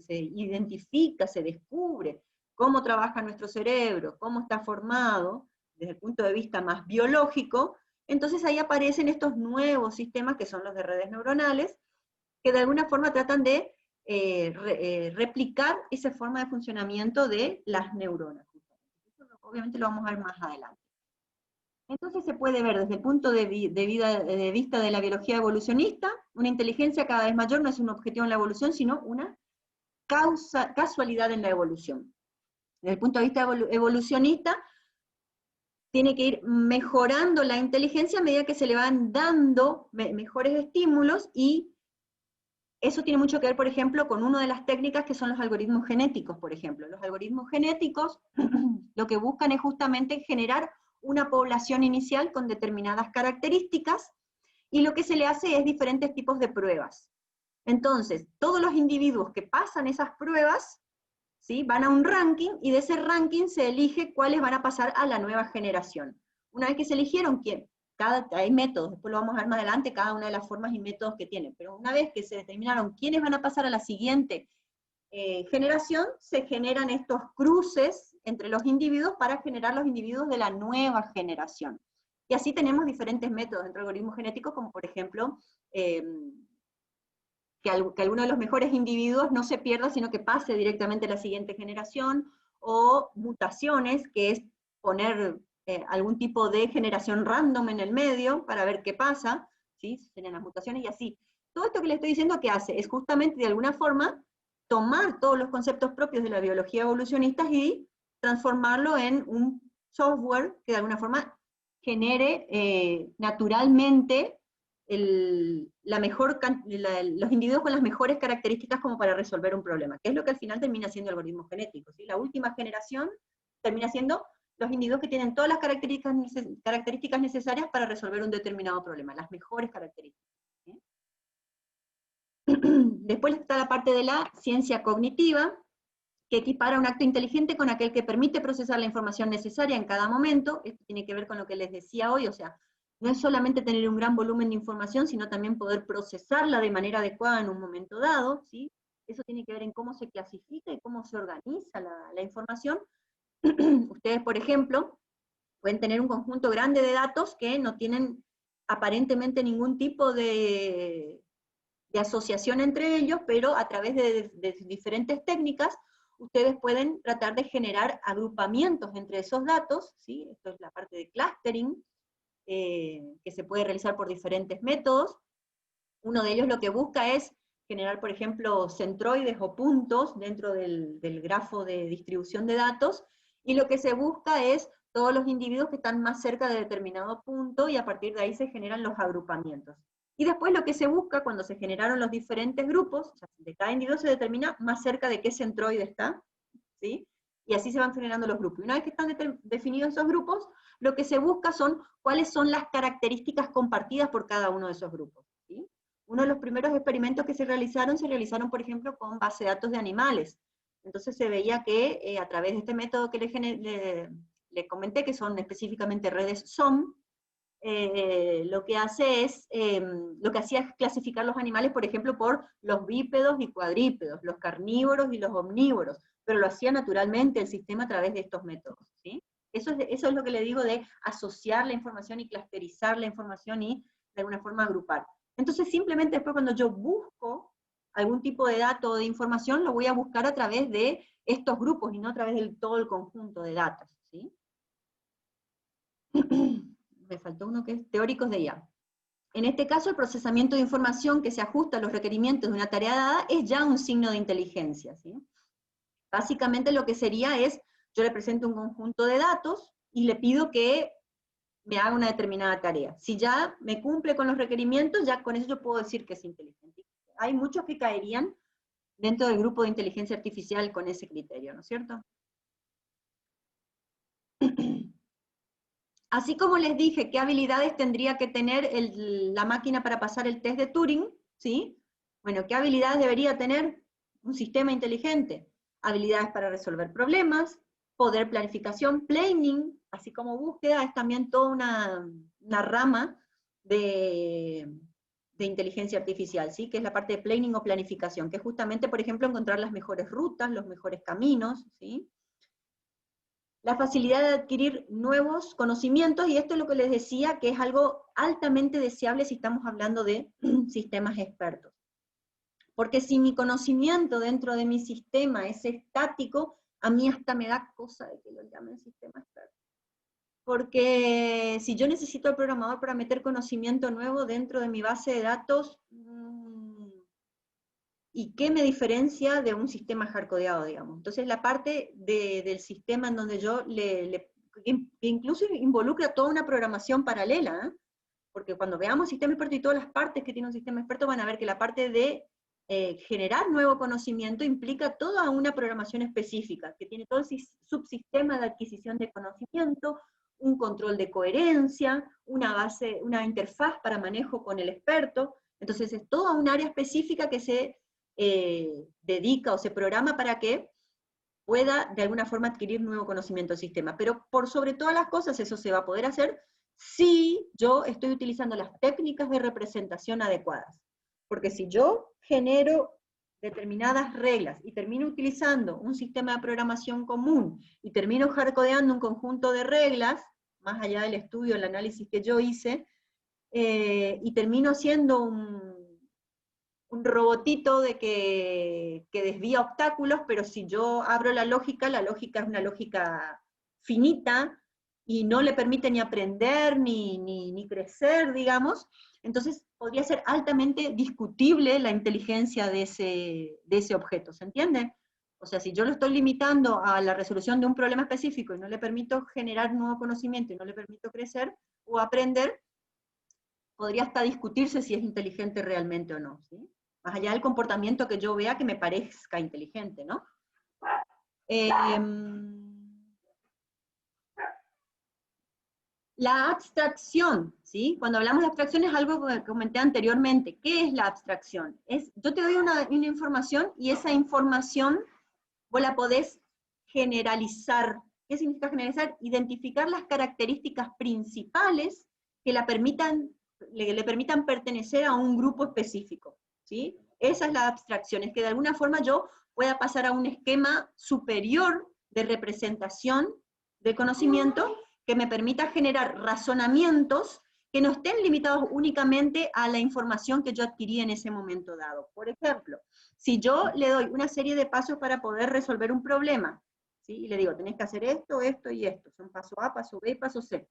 identifica, se descubre cómo trabaja nuestro cerebro, cómo está formado, desde el punto de vista más biológico, entonces ahí aparecen estos nuevos sistemas que son los de redes neuronales, que de alguna forma tratan de replicar esa forma de funcionamiento de las neuronas. Eso obviamente lo vamos a ver más adelante. Entonces se puede ver desde el punto de vista de la biología evolucionista, una inteligencia cada vez mayor no es un objetivo en la evolución, sino una casualidad en la evolución. Desde el punto de vista evolucionista, tiene que ir mejorando la inteligencia a medida que se le van dando mejores estímulos, y eso tiene mucho que ver, por ejemplo, con una de las técnicas que son los algoritmos genéticos, por ejemplo. Los algoritmos genéticos lo que buscan es justamente generar una población inicial con determinadas características, y lo que se le hace es diferentes tipos de pruebas. Entonces, todos los individuos que pasan esas pruebas, ¿sí? Van a un ranking, y de ese ranking se elige cuáles van a pasar a la nueva generación. Una vez que se eligieron, hay métodos, después lo vamos a ver más adelante, cada una de las formas y métodos que tienen, pero una vez que se determinaron quiénes van a pasar a la siguiente generación, se generan estos cruces entre los individuos para generar los individuos de la nueva generación. Y así tenemos diferentes métodos entre algoritmos genéticos, como por ejemplo, que alguno de los mejores individuos no se pierda, sino que pase directamente a la siguiente generación, o mutaciones, que es poner algún tipo de generación random en el medio para ver qué pasa, ¿sí? Serían las mutaciones, y así. Todo esto que le estoy diciendo, ¿qué hace? Es justamente, de alguna forma, tomar todos los conceptos propios de la biología evolucionista y transformarlo en un software que de alguna forma genere naturalmente los individuos con las mejores características como para resolver un problema, que es lo que al final termina siendo algoritmos genéticos, ¿sí? La última generación termina siendo los individuos que tienen todas las características necesarias para resolver un determinado problema, las mejores características, ¿sí? Después está la parte de la ciencia cognitiva, que equipara un acto inteligente con aquel que permite procesar la información necesaria en cada momento. Esto tiene que ver con lo que les decía hoy, o sea, no es solamente tener un gran volumen de información, sino también poder procesarla de manera adecuada en un momento dado, ¿sí? Eso tiene que ver en cómo se clasifica y cómo se organiza la información. Ustedes, por ejemplo, pueden tener un conjunto grande de datos que no tienen aparentemente ningún tipo de asociación entre ellos, pero a través de diferentes técnicas, ustedes pueden tratar de generar agrupamientos entre esos datos, ¿sí? Esto es la parte de clustering, que se puede realizar por diferentes métodos. Uno de ellos lo que busca es generar, por ejemplo, centroides o puntos dentro del grafo de distribución de datos, y lo que se busca es todos los individuos que están más cerca de determinado punto, y a partir de ahí se generan los agrupamientos. Y después lo que se busca cuando se generaron los diferentes grupos, o sea, de cada individuo se determina más cerca de qué centroide está, ¿sí? Y así se van generando los grupos. Y una vez que están definidos esos grupos, lo que se busca son cuáles son las características compartidas por cada uno de esos grupos, ¿sí? Uno de los primeros experimentos que se realizaron, por ejemplo, con base de datos de animales. Entonces se veía que a través de este método que le comenté, que son específicamente redes SOM, lo que hacía es clasificar los animales, por ejemplo, por los bípedos y cuadrúpedos, los carnívoros y los omnívoros, pero lo hacía naturalmente el sistema a través de estos métodos, ¿sí? Eso es lo que le digo de asociar la información y clusterizar la información y de alguna forma agrupar. Entonces simplemente después cuando yo busco algún tipo de dato o de información, lo voy a buscar a través de estos grupos y no a través de todo el conjunto de datos, ¿sí? Me faltó uno que es teóricos de IA. En este caso, el procesamiento de información que se ajusta a los requerimientos de una tarea dada es ya un signo de inteligencia, ¿sí? Básicamente lo que sería es, yo le presento un conjunto de datos y le pido que me haga una determinada tarea. Si ya me cumple con los requerimientos, ya con eso yo puedo decir que es inteligente. Hay muchos que caerían dentro del grupo de inteligencia artificial con ese criterio, ¿no es cierto? Así como les dije qué habilidades tendría que tener la máquina para pasar el test de Turing, ¿sí? Bueno, ¿qué habilidades debería tener un sistema inteligente? Habilidades para resolver problemas, poder planificación, planning, así como búsqueda, es también toda una rama de inteligencia artificial, ¿sí? Que es la parte de planning o planificación, que es justamente, por ejemplo, encontrar las mejores rutas, los mejores caminos, ¿sí? La facilidad de adquirir nuevos conocimientos, y esto es lo que les decía, que es algo altamente deseable si estamos hablando de sistemas expertos. Porque si mi conocimiento dentro de mi sistema es estático, a mí hasta me da cosa de que lo llamen sistema experto. Porque si yo necesito al programador para meter conocimiento nuevo dentro de mi base de datos, ¿y qué me diferencia de un sistema hardcodeado, digamos? Entonces la parte del sistema en donde yo que incluso involucra toda una programación paralela, ¿eh? Porque cuando veamos sistema experto y todas las partes que tiene un sistema experto, van a ver que la parte de generar nuevo conocimiento implica toda una programación específica, que tiene todo el subsistema de adquisición de conocimiento, un control de coherencia, una interfaz para manejo con el experto. Entonces es toda un área específica que se dedica o se programa para que pueda de alguna forma adquirir nuevo conocimiento del sistema. Pero por sobre todas las cosas eso se va a poder hacer si yo estoy utilizando las técnicas de representación adecuadas. Porque si yo genero determinadas reglas y termino utilizando un sistema de programación común y termino hardcodeando un conjunto de reglas, más allá del estudio, el análisis que yo hice, y termino haciendo un robotito de que desvía obstáculos, pero si yo abro la lógica es una lógica finita, y no le permite ni aprender, ni crecer, digamos, entonces podría ser altamente discutible la inteligencia de ese objeto, ¿se entiende? O sea, si yo lo estoy limitando a la resolución de un problema específico, y no le permito generar nuevo conocimiento, y no le permito crecer o aprender, podría hasta discutirse si es inteligente realmente o no, ¿sí? Más allá del comportamiento que yo vea que me parezca inteligente, ¿no? La abstracción, ¿sí? Cuando hablamos de abstracción es algo que comenté anteriormente. ¿Qué es la abstracción? Yo te doy una información y esa información vos la podés generalizar. ¿Qué significa generalizar? Identificar las características principales que le permitan pertenecer a un grupo específico, ¿sí? Esa es la abstracción, es que de alguna forma yo pueda pasar a un esquema superior de representación de conocimiento que me permita generar razonamientos que no estén limitados únicamente a la información que yo adquirí en ese momento dado. Por ejemplo, si yo le doy una serie de pasos para poder resolver un problema, ¿sí? Y le digo, tenés que hacer esto, esto y esto, son paso A, paso B, paso C,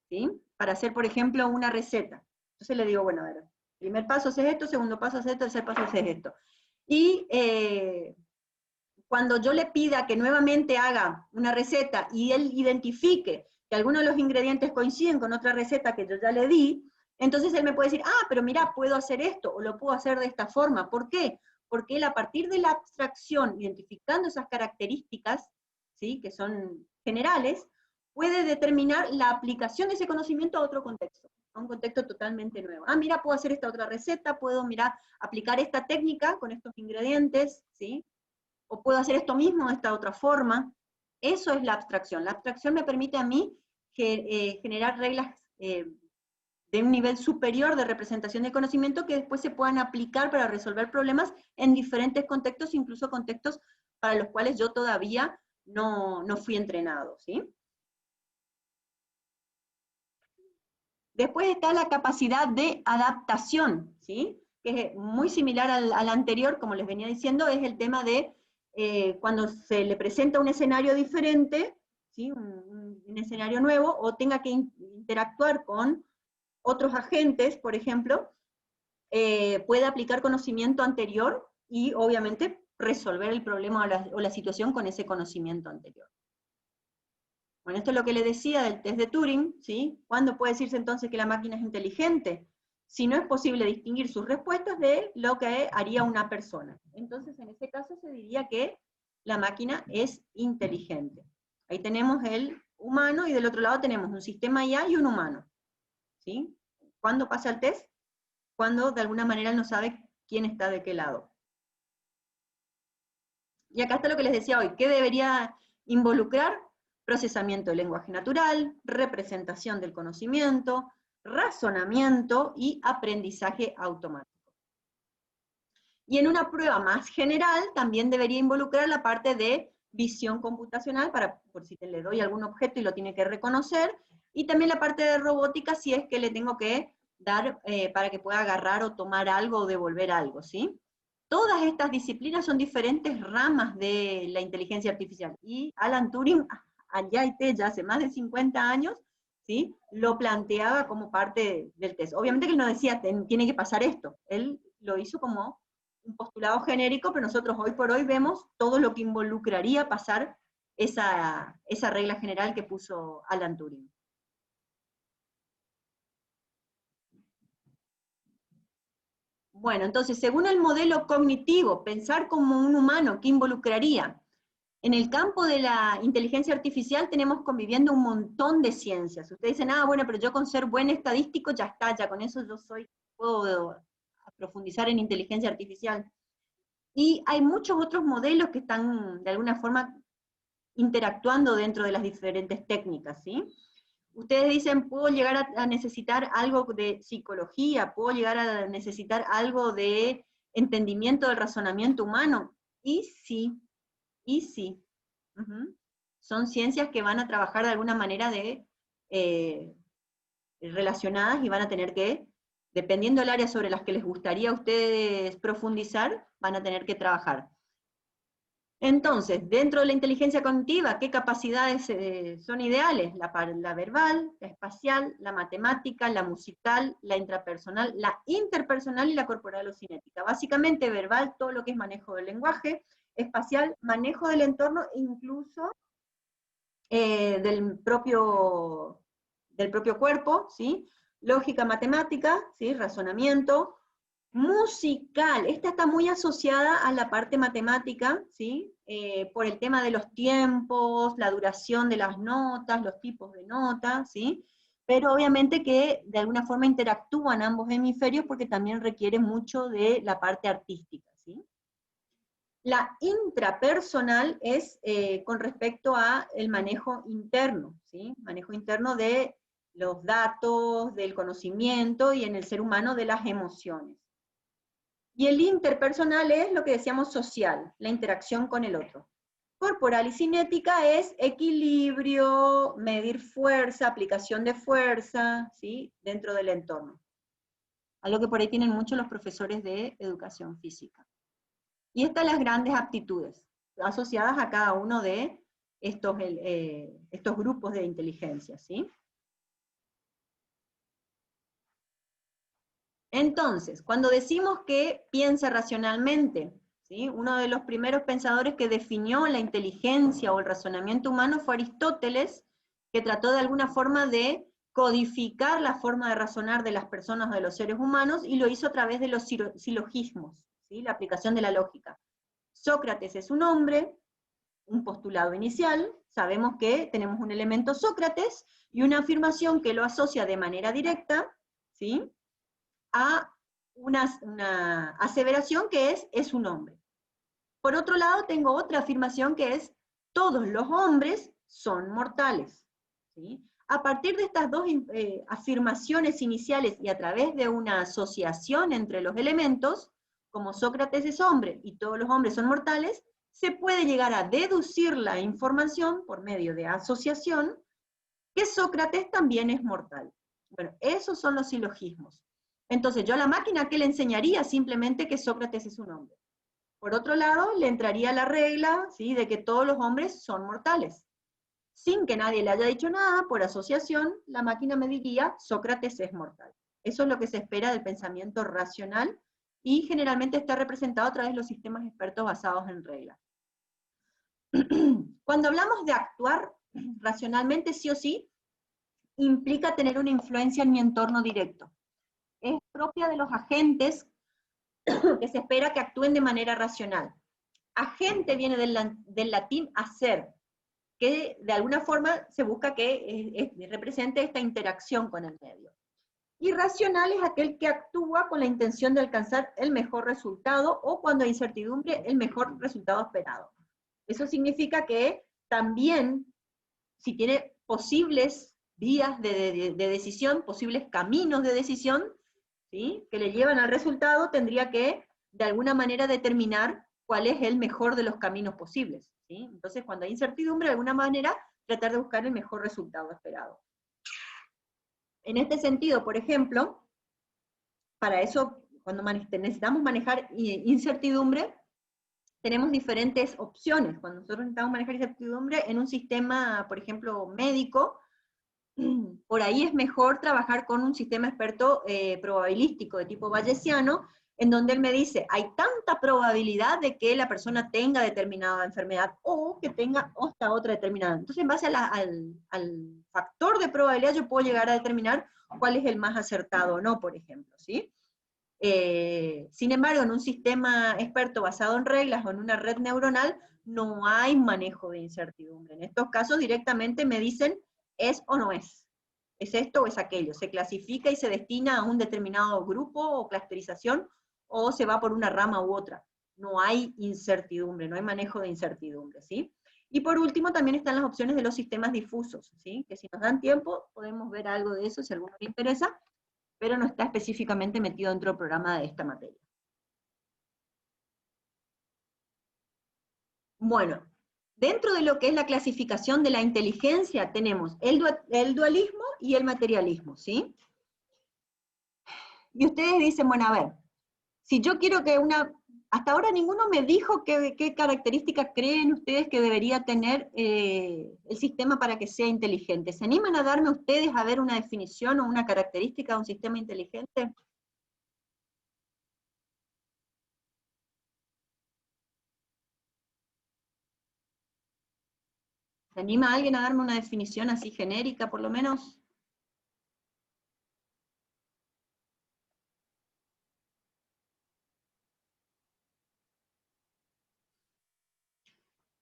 ¿sí? Para hacer, por ejemplo, una receta. Entonces le digo, bueno, a ver, primer paso haces esto, segundo paso haces esto, tercer paso haces esto. Y cuando yo le pida que nuevamente haga una receta y él identifique que algunos de los ingredientes coinciden con otra receta que yo ya le di, entonces él me puede decir, ah, pero mira, puedo hacer esto, o lo puedo hacer de esta forma. ¿Por qué? Porque él a partir de la abstracción, identificando esas características, ¿sí? Que son generales, puede determinar la aplicación de ese conocimiento a otro contexto, a un contexto totalmente nuevo. Ah, mira, puedo hacer esta otra receta, puedo, mira, aplicar esta técnica con estos ingredientes, ¿sí? O puedo hacer esto mismo de esta otra forma. Eso es la abstracción. La abstracción me permite a mí generar reglas de un nivel superior de representación de conocimiento que después se puedan aplicar para resolver problemas en diferentes contextos, incluso contextos para los cuales yo todavía no fui entrenado, ¿sí? Después está la capacidad de adaptación, ¿sí? Que es muy similar al anterior, como les venía diciendo, es el tema de cuando se le presenta un escenario diferente, ¿sí? Un escenario nuevo, o tenga que interactuar con otros agentes, por ejemplo, puede aplicar conocimiento anterior y obviamente resolver el problema o la situación con ese conocimiento anterior. Bueno, esto es lo que le decía del test de Turing, ¿sí? ¿Cuándo puede decirse entonces que la máquina es inteligente? Si no es posible distinguir sus respuestas de lo que haría una persona. Entonces, en ese caso se diría que la máquina es inteligente. Ahí tenemos el humano y del otro lado tenemos un sistema IA y un humano, ¿sí? ¿Cuándo pasa el test? Cuando de alguna manera no sabe quién está de qué lado. Y acá está lo que les decía hoy, ¿qué debería involucrar? Procesamiento del lenguaje natural, representación del conocimiento, razonamiento y aprendizaje automático. Y en una prueba más general también debería involucrar la parte de visión computacional, por si le doy algún objeto y lo tiene que reconocer, y también la parte de robótica si es que le tengo que dar para que pueda agarrar o tomar algo o devolver algo, ¿sí? Todas estas disciplinas son diferentes ramas de la inteligencia artificial, y Alan Turing, allá ya hace más de 50 años, ¿sí? Lo planteaba como parte del test. Obviamente que él no decía, tiene que pasar esto, él lo hizo como un postulado genérico, pero nosotros hoy por hoy vemos todo lo que involucraría pasar esa regla general que puso Alan Turing. Bueno, entonces, según el modelo cognitivo, pensar como un humano, ¿qué involucraría? En el campo de la inteligencia artificial tenemos conviviendo un montón de ciencias. Ustedes dicen, ah, bueno, pero yo con ser buen estadístico ya está, ya con eso yo puedo profundizar en inteligencia artificial. Y hay muchos otros modelos que están de alguna forma interactuando dentro de las diferentes técnicas, ¿sí? Ustedes dicen, ¿puedo llegar a necesitar algo de psicología? ¿Puedo llegar a necesitar algo de entendimiento del razonamiento humano? Y sí. Son ciencias que van a trabajar de alguna manera relacionadas y van a tener que, dependiendo del área sobre las que les gustaría a ustedes profundizar, van a tener que trabajar. Entonces, dentro de la inteligencia cognitiva, ¿qué capacidades son ideales? La verbal, la espacial, la matemática, la musical, la intrapersonal, la interpersonal y la corporal o cinética. Básicamente, verbal, todo lo que es manejo del lenguaje, espacial, manejo del entorno, incluso del propio cuerpo, ¿sí? Lógica matemática, ¿sí? Razonamiento. Musical, esta está muy asociada a la parte matemática, ¿sí? Por el tema de los tiempos, la duración de las notas, los tipos de notas, ¿sí? Pero obviamente que de alguna forma interactúan ambos hemisferios porque también requiere mucho de la parte artística, ¿sí? La intrapersonal es con respecto a el manejo interno, ¿sí? Manejo interno de los datos, del conocimiento y en el ser humano de las emociones. Y el interpersonal es lo que decíamos social, la interacción con el otro. Corporal y cinética es equilibrio, medir fuerza, aplicación de fuerza, ¿sí? Dentro del entorno. Algo que por ahí tienen mucho los profesores de educación física. Y estas las grandes aptitudes, asociadas a cada uno de estos grupos de inteligencia, ¿sí? Entonces, cuando decimos que piensa racionalmente, ¿sí? Uno de los primeros pensadores que definió la inteligencia o el razonamiento humano fue Aristóteles, que trató de alguna forma de codificar la forma de razonar de las personas, de los seres humanos, y lo hizo a través de los silogismos, ¿sí? La aplicación de la lógica. Sócrates es un hombre, un postulado inicial, sabemos que tenemos un elemento Sócrates, y una afirmación que lo asocia de manera directa, ¿sí?, a una aseveración que es un hombre. Por otro lado, tengo otra afirmación que es, todos los hombres son mortales, ¿sí? A partir de estas dos afirmaciones iniciales y a través de una asociación entre los elementos, como Sócrates es hombre y todos los hombres son mortales, se puede llegar a deducir la información por medio de asociación que Sócrates también es mortal. Bueno, esos son los silogismos. Entonces yo a la máquina, ¿qué le enseñaría? Simplemente que Sócrates es un hombre. Por otro lado, le entraría la regla, ¿sí?, de que todos los hombres son mortales. Sin que nadie le haya dicho nada, por asociación, la máquina me diría, Sócrates es mortal. Eso es lo que se espera del pensamiento racional, y generalmente está representado a través de los sistemas expertos basados en reglas. Cuando hablamos de actuar racionalmente, sí o sí, implica tener una influencia en mi entorno directo. Es propia de los agentes que se espera que actúen de manera racional. Agente viene del latín hacer, que de alguna forma se busca que represente esta interacción con el medio. Y racional es aquel que actúa con la intención de alcanzar el mejor resultado, o cuando hay incertidumbre, el mejor resultado esperado. Eso significa que también, si tiene posibles vías de decisión, posibles caminos de decisión, ¿sí?, que le llevan al resultado, tendría que, de alguna manera, determinar cuál es el mejor de los caminos posibles, ¿sí? Entonces, cuando hay incertidumbre, de alguna manera, tratar de buscar el mejor resultado esperado. En este sentido, por ejemplo, para eso, cuando necesitamos manejar incertidumbre, tenemos diferentes opciones. Cuando nosotros necesitamos manejar incertidumbre en un sistema, por ejemplo, médico, por ahí es mejor trabajar con un sistema experto probabilístico de tipo bayesiano, en donde él me dice, hay tanta probabilidad de que la persona tenga determinada enfermedad, o que tenga esta otra determinada. Entonces, en base al factor de probabilidad, yo puedo llegar a determinar cuál es el más acertado o no, por ejemplo, ¿sí? Sin embargo, en un sistema experto basado en reglas o en una red neuronal, no hay manejo de incertidumbre. En estos casos directamente me dicen, es o no es esto o es aquello, se clasifica y se destina a un determinado grupo o clusterización, o se va por una rama u otra. No hay incertidumbre, no hay manejo de incertidumbre, ¿sí? Y por último también están las opciones de los sistemas difusos, ¿sí? Que si nos dan tiempo podemos ver algo de eso si a alguno le interesa, pero no está específicamente metido dentro del programa de esta materia. Bueno, dentro de lo que es la clasificación de la inteligencia tenemos el dualismo y el materialismo, ¿sí? Y ustedes dicen, bueno, a ver, si yo quiero que hasta ahora ninguno me dijo qué características creen ustedes que debería tener el sistema para que sea inteligente. ¿Se animan a darme ustedes a ver una definición o una característica de un sistema inteligente? ¿Se anima alguien a darme una definición así genérica, por lo menos?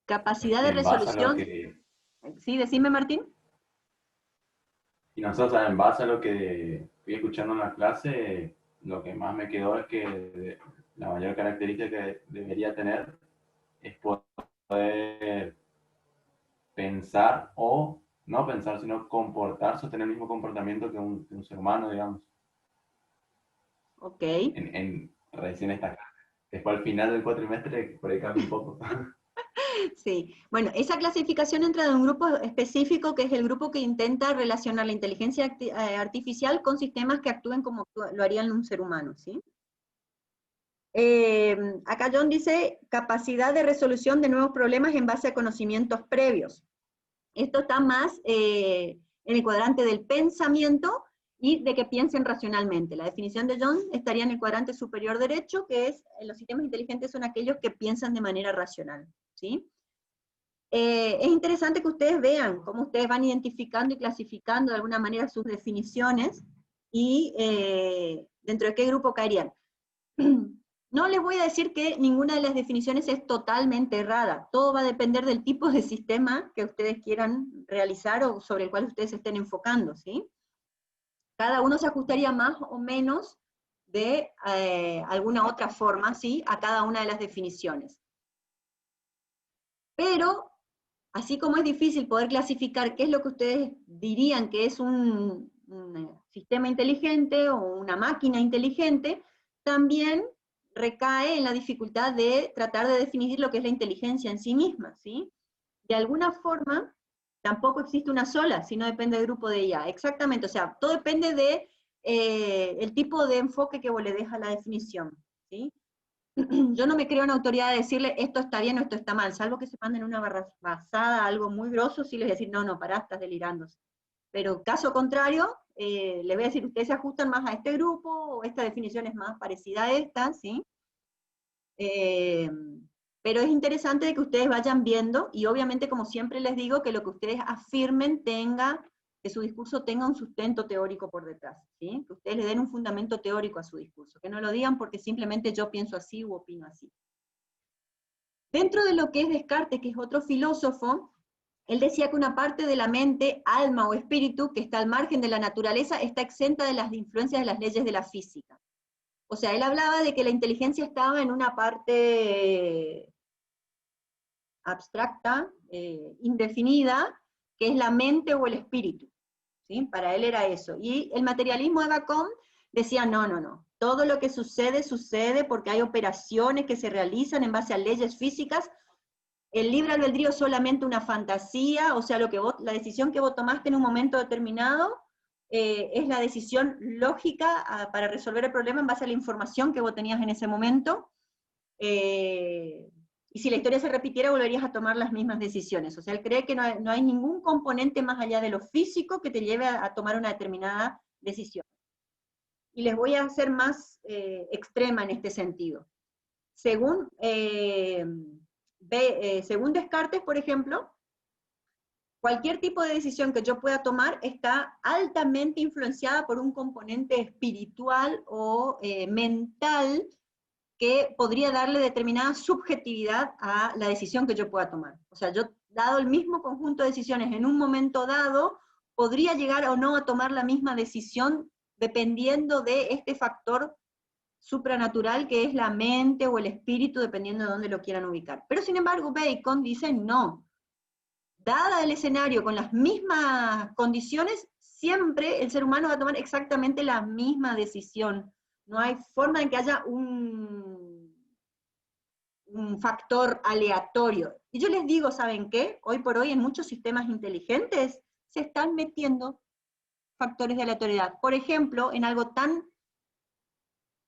Capacidad de En base a lo resolución. que, Sí, decime, Martín. y nosotros, en base a lo que fui escuchando en la clase, lo que más me quedó es que la mayor característica que debería tener es poder pensar, o no pensar, sino comportarse, tener el mismo comportamiento que un ser humano, digamos. Ok. Recién esta clase. Después al final del cuatrimestre, por ahí cambia un poco. Sí, bueno, esa clasificación entra en un grupo específico, que es el grupo que intenta relacionar la inteligencia artificial con sistemas que actúen como lo harían un ser humano, ¿sí? Acá John dice, capacidad de resolución de nuevos problemas en base a conocimientos previos. Esto está más en el cuadrante del pensamiento y de que piensen racionalmente. La definición de John estaría en el cuadrante superior derecho, que es, los sistemas inteligentes son aquellos que piensan de manera racional, ¿sí? Es interesante que ustedes vean cómo ustedes van identificando y clasificando de alguna manera sus definiciones, y dentro de qué grupo caerían. No les voy a decir que ninguna de las definiciones es totalmente errada. Todo va a depender del tipo de sistema que ustedes quieran realizar o sobre el cual ustedes se estén enfocando, ¿sí? Cada uno se ajustaría más o menos de alguna otra forma, ¿sí? A cada una de las definiciones. Pero, así como es difícil poder clasificar qué es lo que ustedes dirían que es un sistema inteligente o una máquina inteligente, también recae en la dificultad de tratar de definir lo que es la inteligencia en sí misma, ¿sí? De alguna forma, tampoco existe una sola, sino depende del grupo de IA. Exactamente, o sea, todo depende de el tipo de enfoque que vos le des a la definición, ¿sí? Yo no me creo en autoridad de decirle esto está bien o esto está mal, salvo que se manden una barra basada, algo muy grosso, sí les voy a decir, no, no, pará, estás delirando. Pero caso contrario, les voy a decir, ustedes se ajustan más a este grupo, o esta definición es más parecida a esta, ¿sí? Pero es interesante que ustedes vayan viendo, y obviamente, como siempre les digo, que lo que ustedes afirmen tenga, que su discurso tenga un sustento teórico por detrás, ¿sí? Que ustedes le den un fundamento teórico a su discurso, que no lo digan porque simplemente yo pienso así u opino así. Dentro de lo que es Descartes, que es otro filósofo, él decía que una parte de la mente, alma o espíritu, que está al margen de la naturaleza, está exenta de las influencias de las leyes de la física. O sea, él hablaba de que la inteligencia estaba en una parte abstracta, indefinida, que es la mente o el espíritu, ¿sí? Para él era eso. Y el materialismo de Bacon decía, no, no, no, todo lo que sucede, sucede porque hay operaciones que se realizan en base a leyes físicas. El libre albedrío es solamente una fantasía, o sea, la decisión que vos tomaste en un momento determinado es la decisión lógica para resolver el problema en base a la información que vos tenías en ese momento. Y si la historia se repitiera, volverías a tomar las mismas decisiones. O sea, él cree que no hay ningún componente más allá de lo físico que te lleve a tomar una determinada decisión. Y les voy a hacer más extrema en este sentido. Según Descartes, por ejemplo, cualquier tipo de decisión que yo pueda tomar está altamente influenciada por un componente espiritual o mental que podría darle determinada subjetividad a la decisión que yo pueda tomar. O sea, yo, dado el mismo conjunto de decisiones en un momento dado, podría llegar o no a tomar la misma decisión dependiendo de este factor supranatural que es la mente o el espíritu, dependiendo de dónde lo quieran ubicar. Pero sin embargo, Bacon dice no. Dada el escenario con las mismas condiciones, siempre el ser humano va a tomar exactamente la misma decisión. No hay forma en que haya un factor aleatorio. Y yo les digo, ¿saben qué? Hoy por hoy en muchos sistemas inteligentes se están metiendo factores de aleatoriedad. Por ejemplo, en algo tan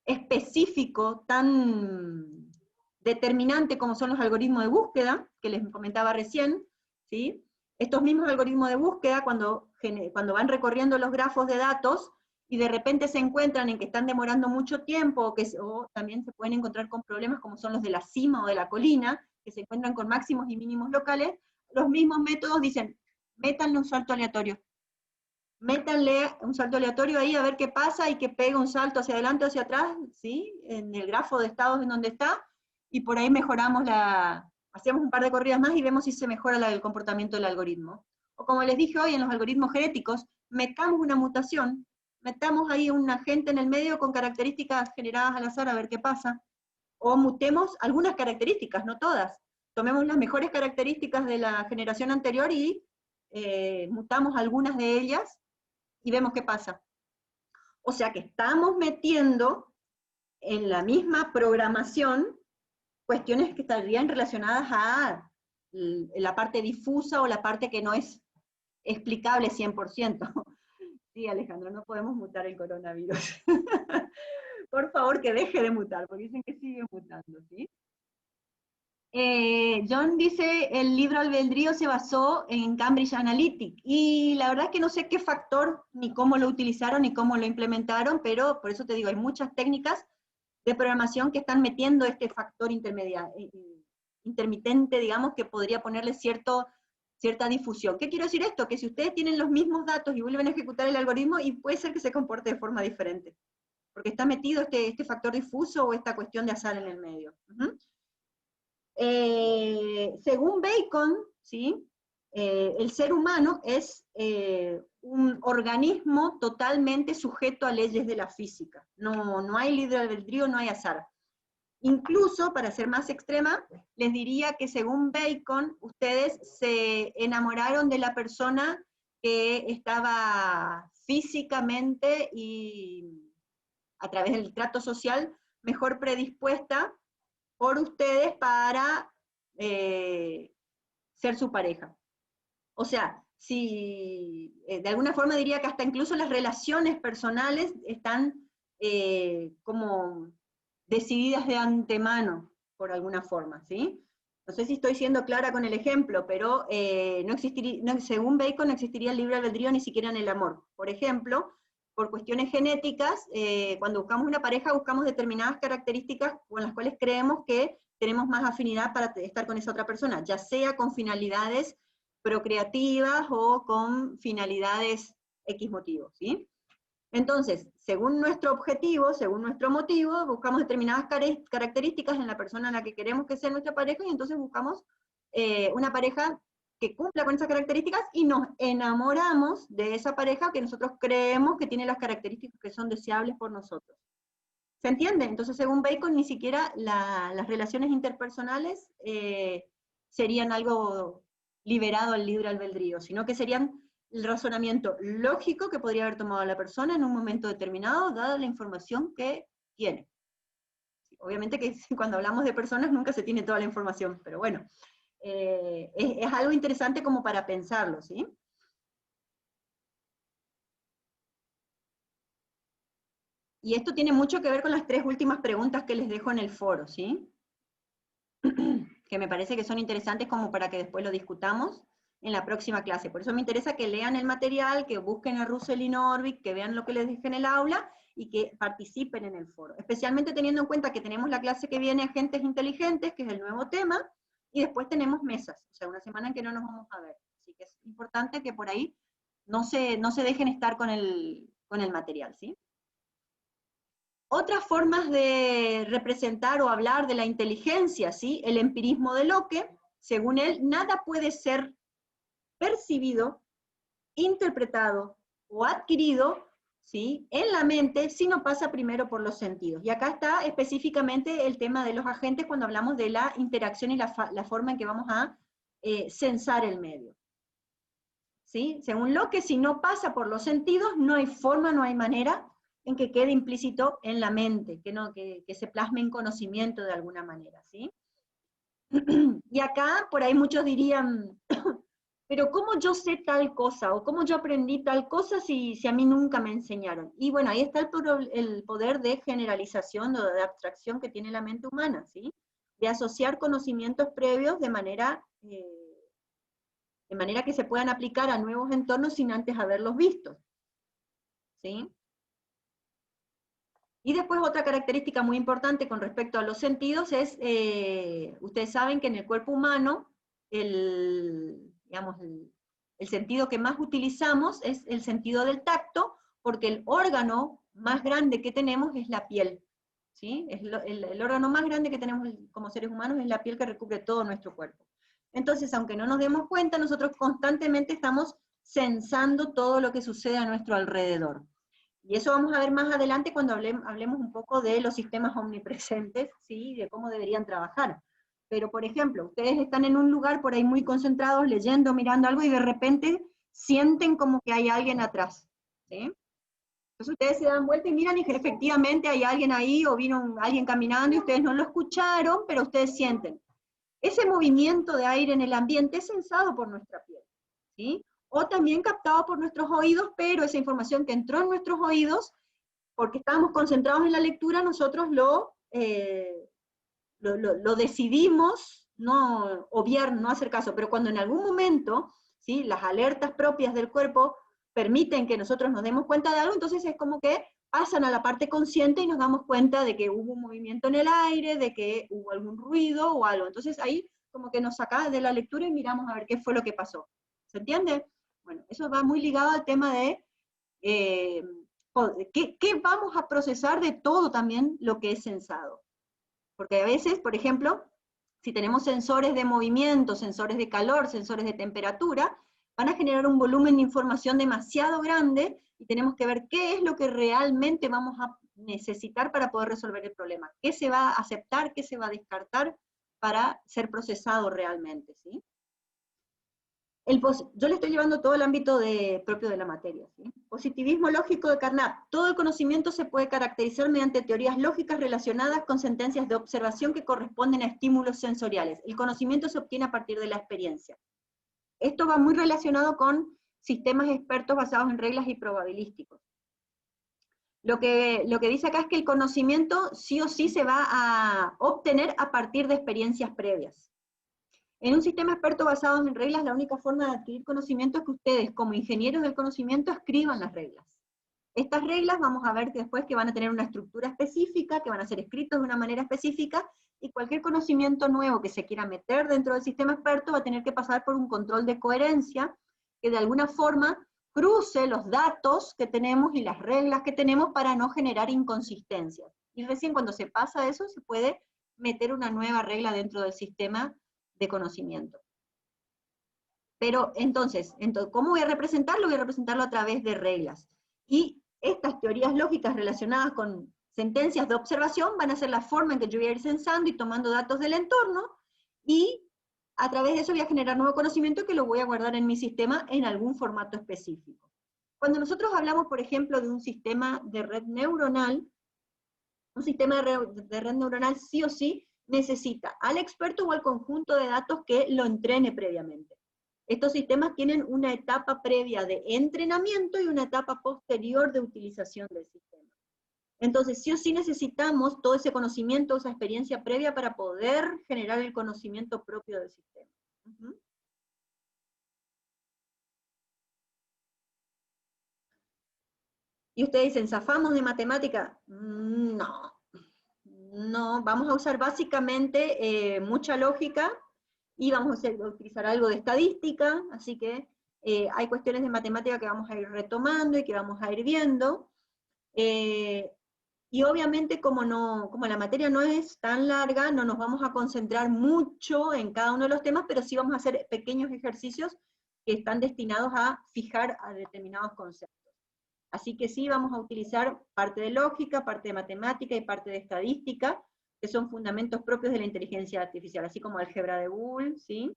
específico, tan determinante como son los algoritmos de búsqueda, que les comentaba recién, ¿sí? Estos mismos algoritmos de búsqueda, cuando van recorriendo los grafos de datos, y de repente se encuentran en que están demorando mucho tiempo, o también se pueden encontrar con problemas como son los de la cima o de la colina, que se encuentran con máximos y mínimos locales, los mismos métodos dicen, métanle un salto aleatorio. Métanle un salto aleatorio ahí a ver qué pasa y que pegue un salto hacia adelante o hacia atrás, ¿sí? En el grafo de estados en donde está, y por ahí mejoramos hacemos un par de corridas más y vemos si se mejora el comportamiento del algoritmo. O como les dije hoy en los algoritmos genéticos, metamos una mutación, metamos ahí un agente en el medio con características generadas al azar a ver qué pasa, o mutemos algunas características, no todas. Tomemos las mejores características de la generación anterior y mutamos algunas de ellas y vemos qué pasa. O sea que estamos metiendo en la misma programación cuestiones que estarían relacionadas a la parte difusa o la parte que no es explicable 100%. Sí, Alejandro, no podemos mutar el coronavirus. Por favor, que deje de mutar, porque dicen que sigue mutando, ¿sí? John dice, el libro albedrío se basó en Cambridge Analytica, y la verdad es que no sé qué factor, ni cómo lo utilizaron, ni cómo lo implementaron, pero por eso te digo, hay muchas técnicas de programación que están metiendo este factor intermitente, digamos, que podría ponerle cierta difusión. ¿Qué quiero decir esto? Que si ustedes tienen los mismos datos y vuelven a ejecutar el algoritmo, y puede ser que se comporte de forma diferente, porque está metido este factor difuso o esta cuestión de azar en el medio. Según Bacon, ¿sí? El ser humano es un organismo totalmente sujeto a leyes de la física. No hay libre albedrío, no hay azar. Incluso, para ser más extrema, les diría que según Bacon, ustedes se enamoraron de la persona que estaba físicamente y a través del trato social mejor predispuesta por ustedes para ser su pareja. O sea, si de alguna forma diría que hasta incluso las relaciones personales están como decididas de antemano, por alguna forma, ¿sí? No sé si estoy siendo clara con el ejemplo, pero según Bacon no existiría el libre albedrío ni siquiera en el amor. Por ejemplo, por cuestiones genéticas, cuando buscamos una pareja buscamos determinadas características con las cuales creemos que tenemos más afinidad para estar con esa otra persona, ya sea con finalidades procreativas o con finalidades X motivos, ¿sí? Entonces, según nuestro objetivo, según nuestro motivo, buscamos determinadas características en la persona en la que queremos que sea nuestra pareja, y entonces buscamos una pareja que cumpla con esas características, y nos enamoramos de esa pareja que nosotros creemos que tiene las características que son deseables por nosotros. ¿Se entiende? Entonces, según Bacon, ni siquiera las relaciones interpersonales serían algo liberado al libre albedrío, sino que serían el razonamiento lógico que podría haber tomado la persona en un momento determinado, dada la información que tiene. Obviamente que cuando hablamos de personas nunca se tiene toda la información, pero bueno, es algo interesante como para pensarlo, ¿sí? Y esto tiene mucho que ver con las 3 últimas preguntas que les dejo en el foro, ¿sí? Que me parece que son interesantes como para que después lo discutamos en la próxima clase. Por eso me interesa que lean el material, que busquen a Russell y Norvig, que vean lo que les dije en el aula, y que participen en el foro. Especialmente teniendo en cuenta que tenemos la clase que viene Agentes Inteligentes, que es el nuevo tema, y después tenemos mesas, o sea, una semana en que no nos vamos a ver. Así que es importante que por ahí no se dejen estar con el material, ¿sí? Otras formas de representar o hablar de la inteligencia, ¿sí? El empirismo de Locke, según él, nada puede ser percibido, interpretado o adquirido, ¿sí? En la mente si no pasa primero por los sentidos. Y acá está específicamente el tema de los agentes cuando hablamos de la interacción y la forma en que vamos a censar el medio. ¿Sí? Según Locke, si no pasa por los sentidos, no hay forma, no hay manera en que quede implícito en la mente, que se plasme en conocimiento de alguna manera, ¿sí? Y acá, por ahí muchos dirían, pero ¿cómo yo sé tal cosa? ¿O cómo yo aprendí tal cosa si a mí nunca me enseñaron? Y bueno, ahí está el poder de generalización o de abstracción que tiene la mente humana, ¿sí? De asociar conocimientos previos de manera que se puedan aplicar a nuevos entornos sin antes haberlos visto, ¿sí? Y después otra característica muy importante con respecto a los sentidos es, ustedes saben que en el cuerpo humano, el sentido que más utilizamos es el sentido del tacto, porque el órgano más grande que tenemos es la piel, ¿sí? El órgano más grande que tenemos como seres humanos es la piel que recubre todo nuestro cuerpo. Entonces, aunque no nos demos cuenta, nosotros constantemente estamos sensando todo lo que sucede a nuestro alrededor. Y eso vamos a ver más adelante cuando hablemos un poco de los sistemas omnipresentes, ¿sí? De cómo deberían trabajar. Pero, por ejemplo, ustedes están en un lugar por ahí muy concentrados, leyendo, mirando algo, y de repente sienten como que hay alguien atrás, ¿sí? Entonces ustedes se dan vuelta y miran y que efectivamente hay alguien ahí, o vino alguien caminando y ustedes no lo escucharon, pero ustedes sienten. Ese movimiento de aire en el ambiente es sensado por nuestra piel, ¿sí? O también captado por nuestros oídos, pero esa información que entró en nuestros oídos, porque estábamos concentrados en la lectura, nosotros lo decidimos no obviar, no hacer caso, pero cuando en algún momento, ¿sí? Las alertas propias del cuerpo permiten que nosotros nos demos cuenta de algo, entonces es como que pasan a la parte consciente y nos damos cuenta de que hubo un movimiento en el aire, de que hubo algún ruido o algo. Entonces ahí como que nos saca de la lectura y miramos a ver qué fue lo que pasó. ¿Se entiende? Bueno, eso va muy ligado al tema de ¿Qué vamos a procesar de todo también lo que es sensado? Porque a veces, por ejemplo, si tenemos sensores de movimiento, sensores de calor, sensores de temperatura, van a generar un volumen de información demasiado grande y tenemos que ver qué es lo que realmente vamos a necesitar para poder resolver el problema. ¿Qué se va a aceptar, qué se va a descartar para ser procesado realmente, ¿sí? Yo le estoy llevando todo el ámbito propio de la materia, ¿sí? Positivismo lógico de Carnap. Todo el conocimiento se puede caracterizar mediante teorías lógicas relacionadas con sentencias de observación que corresponden a estímulos sensoriales. El conocimiento se obtiene a partir de la experiencia. Esto va muy relacionado con sistemas expertos basados en reglas y probabilísticos. Lo que dice acá es que el conocimiento sí o sí se va a obtener a partir de experiencias previas. En un sistema experto basado en reglas, la única forma de adquirir conocimiento es que ustedes, como ingenieros del conocimiento, escriban las reglas. Estas reglas vamos a ver que después que van a tener una estructura específica, que van a ser escritos de una manera específica, y cualquier conocimiento nuevo que se quiera meter dentro del sistema experto va a tener que pasar por un control de coherencia, que de alguna forma cruce los datos que tenemos y las reglas que tenemos para no generar inconsistencias. Y recién cuando se pasa eso, se puede meter una nueva regla dentro del sistema de conocimiento. Pero entonces, ¿cómo voy a representarlo? Voy a representarlo a través de reglas. Y estas teorías lógicas relacionadas con sentencias de observación van a ser la forma en que yo voy a ir sensando y tomando datos del entorno, y a través de eso voy a generar nuevo conocimiento que lo voy a guardar en mi sistema en algún formato específico. Cuando nosotros hablamos, por ejemplo, de un sistema de red neuronal, un sistema de red neuronal sí o sí necesita al experto o al conjunto de datos que lo entrene previamente. Estos sistemas tienen una etapa previa de entrenamiento y una etapa posterior de utilización del sistema. Entonces, sí o sí necesitamos todo ese conocimiento, esa experiencia previa para poder generar el conocimiento propio del sistema. Y ustedes dicen, ¿zafamos de matemática? No. No, vamos a usar básicamente mucha lógica, y vamos a utilizar algo de estadística, así que hay cuestiones de matemática que vamos a ir retomando y que vamos a ir viendo. Y obviamente como la materia no es tan larga, no nos vamos a concentrar mucho en cada uno de los temas, pero sí vamos a hacer pequeños ejercicios que están destinados a fijar a determinados conceptos. Así que sí vamos a utilizar parte de lógica, parte de matemática y parte de estadística, que son fundamentos propios de la inteligencia artificial, así como álgebra de Boole, ¿sí?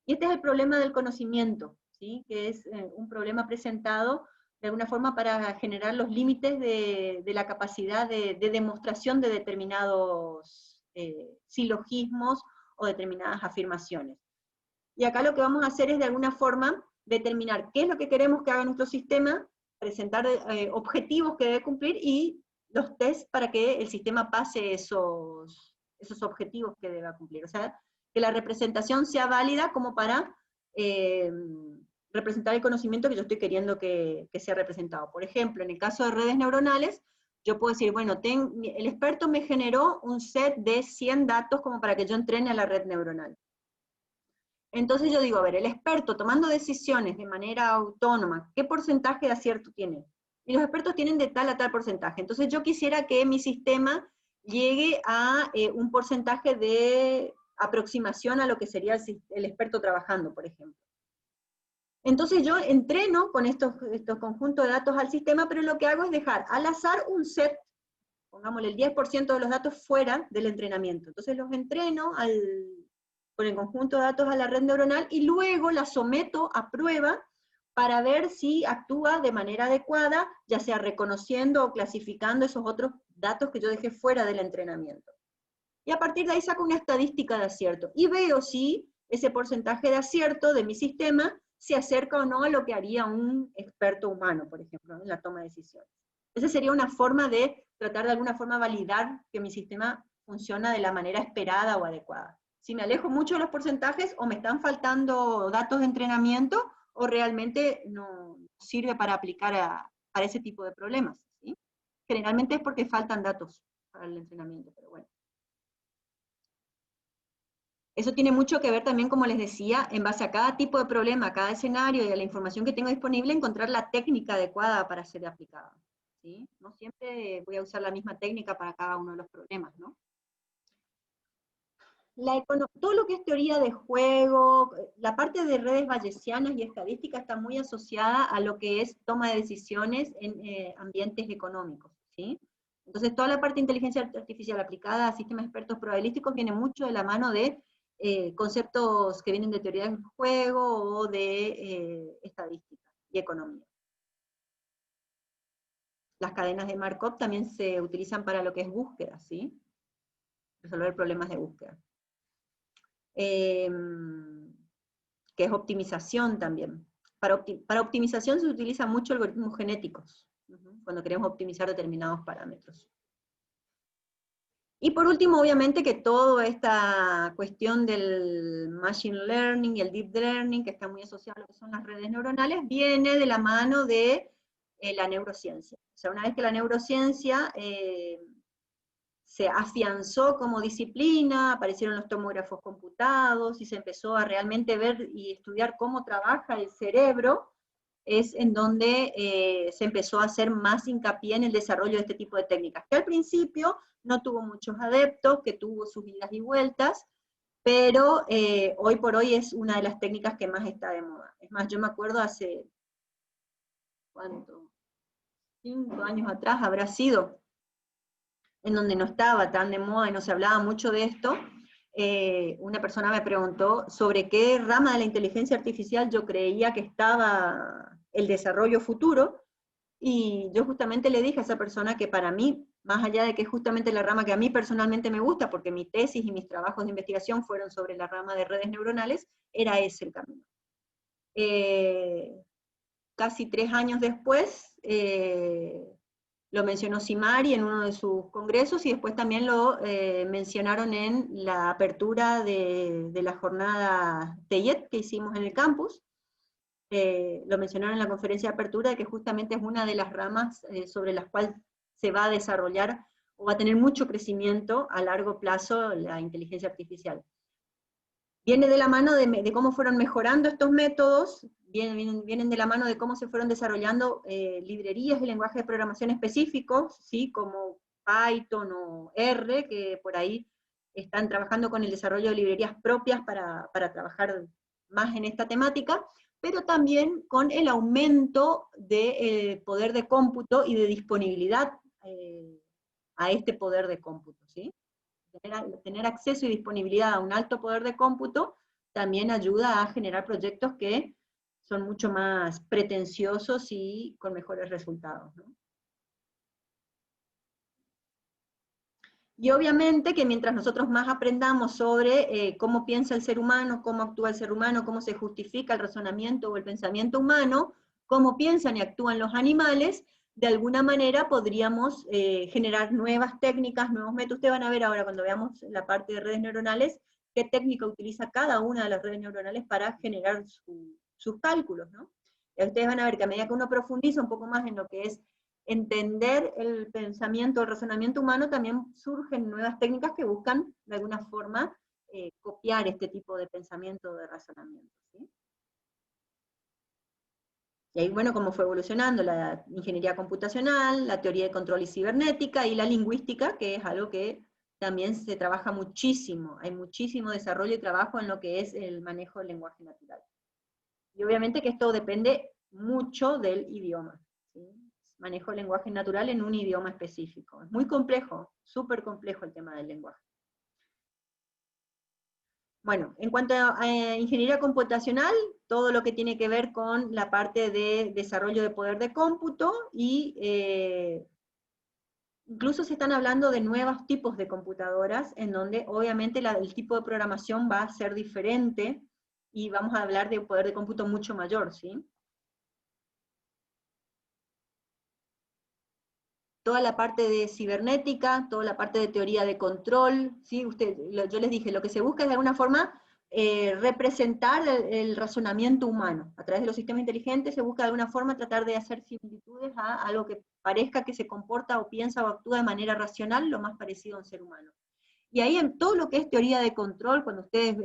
Y este es el problema del conocimiento, ¿sí? Que es un problema presentado de alguna forma para generar los límites de la capacidad de demostración de determinados silogismos o determinadas afirmaciones. Y acá lo que vamos a hacer es de alguna forma determinar qué es lo que queremos que haga nuestro sistema, presentar objetivos que debe cumplir y los tests para que el sistema pase esos objetivos que deba cumplir. O sea, que la representación sea válida como para representar el conocimiento que yo estoy queriendo que sea representado. Por ejemplo, en el caso de redes neuronales, yo puedo decir, bueno, el experto me generó un set de 100 datos como para que yo entrene a la red neuronal. Entonces yo digo, a ver, el experto tomando decisiones de manera autónoma, ¿qué porcentaje de acierto tiene? Y los expertos tienen de tal a tal porcentaje. Entonces yo quisiera que mi sistema llegue a un porcentaje de aproximación a lo que sería el experto trabajando, por ejemplo. Entonces yo entreno con estos conjuntos de datos al sistema, pero lo que hago es dejar al azar un set, pongámosle el 10% de los datos fuera del entrenamiento. Entonces los entreno con el conjunto de datos a la red neuronal y luego la someto a prueba para ver si actúa de manera adecuada, ya sea reconociendo o clasificando esos otros datos que yo dejé fuera del entrenamiento. Y a partir de ahí saco una estadística de acierto, y veo si ese porcentaje de acierto de mi sistema se acerca o no a lo que haría un experto humano, por ejemplo, en la toma de decisiones. Esa sería una forma de tratar de alguna forma validar que mi sistema funciona de la manera esperada o adecuada. Si me alejo mucho de los porcentajes, o me están faltando datos de entrenamiento, o realmente no sirve para aplicar para ese tipo de problemas, ¿sí? Generalmente es porque faltan datos para el entrenamiento, pero bueno. Eso tiene mucho que ver también, como les decía, en base a cada tipo de problema, a cada escenario y a la información que tengo disponible, encontrar la técnica adecuada para ser aplicada. ¿sí? No siempre voy a usar la misma técnica para cada uno de los problemas, ¿no? Todo lo que es teoría de juego, la parte de redes bayesianas y estadística está muy asociada a lo que es toma de decisiones en ambientes económicos, ¿sí? Entonces toda la parte de inteligencia artificial aplicada a sistemas expertos probabilísticos viene mucho de la mano de conceptos que vienen de teoría del juego o de estadística y economía. Las cadenas de Markov también se utilizan para lo que es búsqueda, ¿sí? Resolver problemas de búsqueda. Que es optimización también. Para optimización se utilizan mucho algoritmos genéticos, cuando queremos optimizar determinados parámetros. Y por último, obviamente que toda esta cuestión del machine learning y el deep learning, que está muy asociado a lo que son las redes neuronales, viene de la mano de la neurociencia. O sea, una vez que la neurociencia se afianzó como disciplina, aparecieron los tomógrafos computados, y se empezó a realmente ver y estudiar cómo trabaja el cerebro, es en donde se empezó a hacer más hincapié en el desarrollo de este tipo de técnicas, que al principio no tuvo muchos adeptos, que tuvo sus idas y vueltas, pero hoy por hoy es una de las técnicas que más está de moda. Es más, yo me acuerdo hace, ¿cuánto? 5 años atrás habrá sido, en donde no estaba tan de moda y no se hablaba mucho de esto, una persona me preguntó sobre qué rama de la inteligencia artificial yo creía que estaba el desarrollo futuro, y yo justamente le dije a esa persona que para mí, más allá de que es justamente la rama que a mí personalmente me gusta, porque mi tesis y mis trabajos de investigación fueron sobre la rama de redes neuronales, era ese el camino. Casi 3 años después, lo mencionó Simari en uno de sus congresos, y después también lo mencionaron en la apertura de la jornada TEIET que hicimos en el campus. Lo mencionaron en la conferencia de apertura, de que justamente es una de las ramas sobre las cuales se va a desarrollar o va a tener mucho crecimiento a largo plazo la inteligencia artificial. Viene de la mano de cómo fueron mejorando estos métodos, vienen de la mano de cómo se fueron desarrollando librerías y lenguajes de programación específicos, ¿sí? Como Python o R, que por ahí están trabajando con el desarrollo de librerías propias para trabajar más en esta temática, pero también con el aumento del poder de cómputo y de disponibilidad a este poder de cómputo, ¿sí? Tener acceso y disponibilidad a un alto poder de cómputo también ayuda a generar proyectos que son mucho más pretenciosos y con mejores resultados, ¿no? Y obviamente que mientras nosotros más aprendamos sobre cómo piensa el ser humano, cómo actúa el ser humano, cómo se justifica el razonamiento o el pensamiento humano, cómo piensan y actúan los animales, de alguna manera podríamos generar nuevas técnicas, nuevos métodos. Ustedes van a ver ahora cuando veamos la parte de redes neuronales, qué técnica utiliza cada una de las redes neuronales para generar sus cálculos, ¿no? Y ustedes van a ver que a medida que uno profundiza un poco más en lo que es entender el pensamiento, el razonamiento humano, también surgen nuevas técnicas que buscan, de alguna forma, copiar este tipo de pensamiento, de razonamiento, ¿sí? Y ahí, bueno, cómo fue evolucionando la ingeniería computacional, la teoría de control y cibernética, y la lingüística, que es algo que también se trabaja muchísimo. Hay muchísimo desarrollo y trabajo en lo que es el manejo del lenguaje natural. Y obviamente que esto depende mucho del idioma, ¿sí? Manejo el lenguaje natural en un idioma específico. Es muy complejo, súper complejo el tema del lenguaje. Bueno, en cuanto a ingeniería computacional, todo lo que tiene que ver con la parte de desarrollo de poder de cómputo, y incluso se están hablando de nuevos tipos de computadoras, en donde obviamente el tipo de programación va a ser diferente, y vamos a hablar de un poder de cómputo mucho mayor, ¿sí? Toda la parte de cibernética, toda la parte de teoría de control, ¿sí? Yo les dije, lo que se busca es de alguna forma representar el razonamiento humano. A través de los sistemas inteligentes se busca de alguna forma tratar de hacer similitudes a algo que parezca que se comporta o piensa o actúa de manera racional, lo más parecido a un ser humano. Y ahí en todo lo que es teoría de control, cuando ustedes,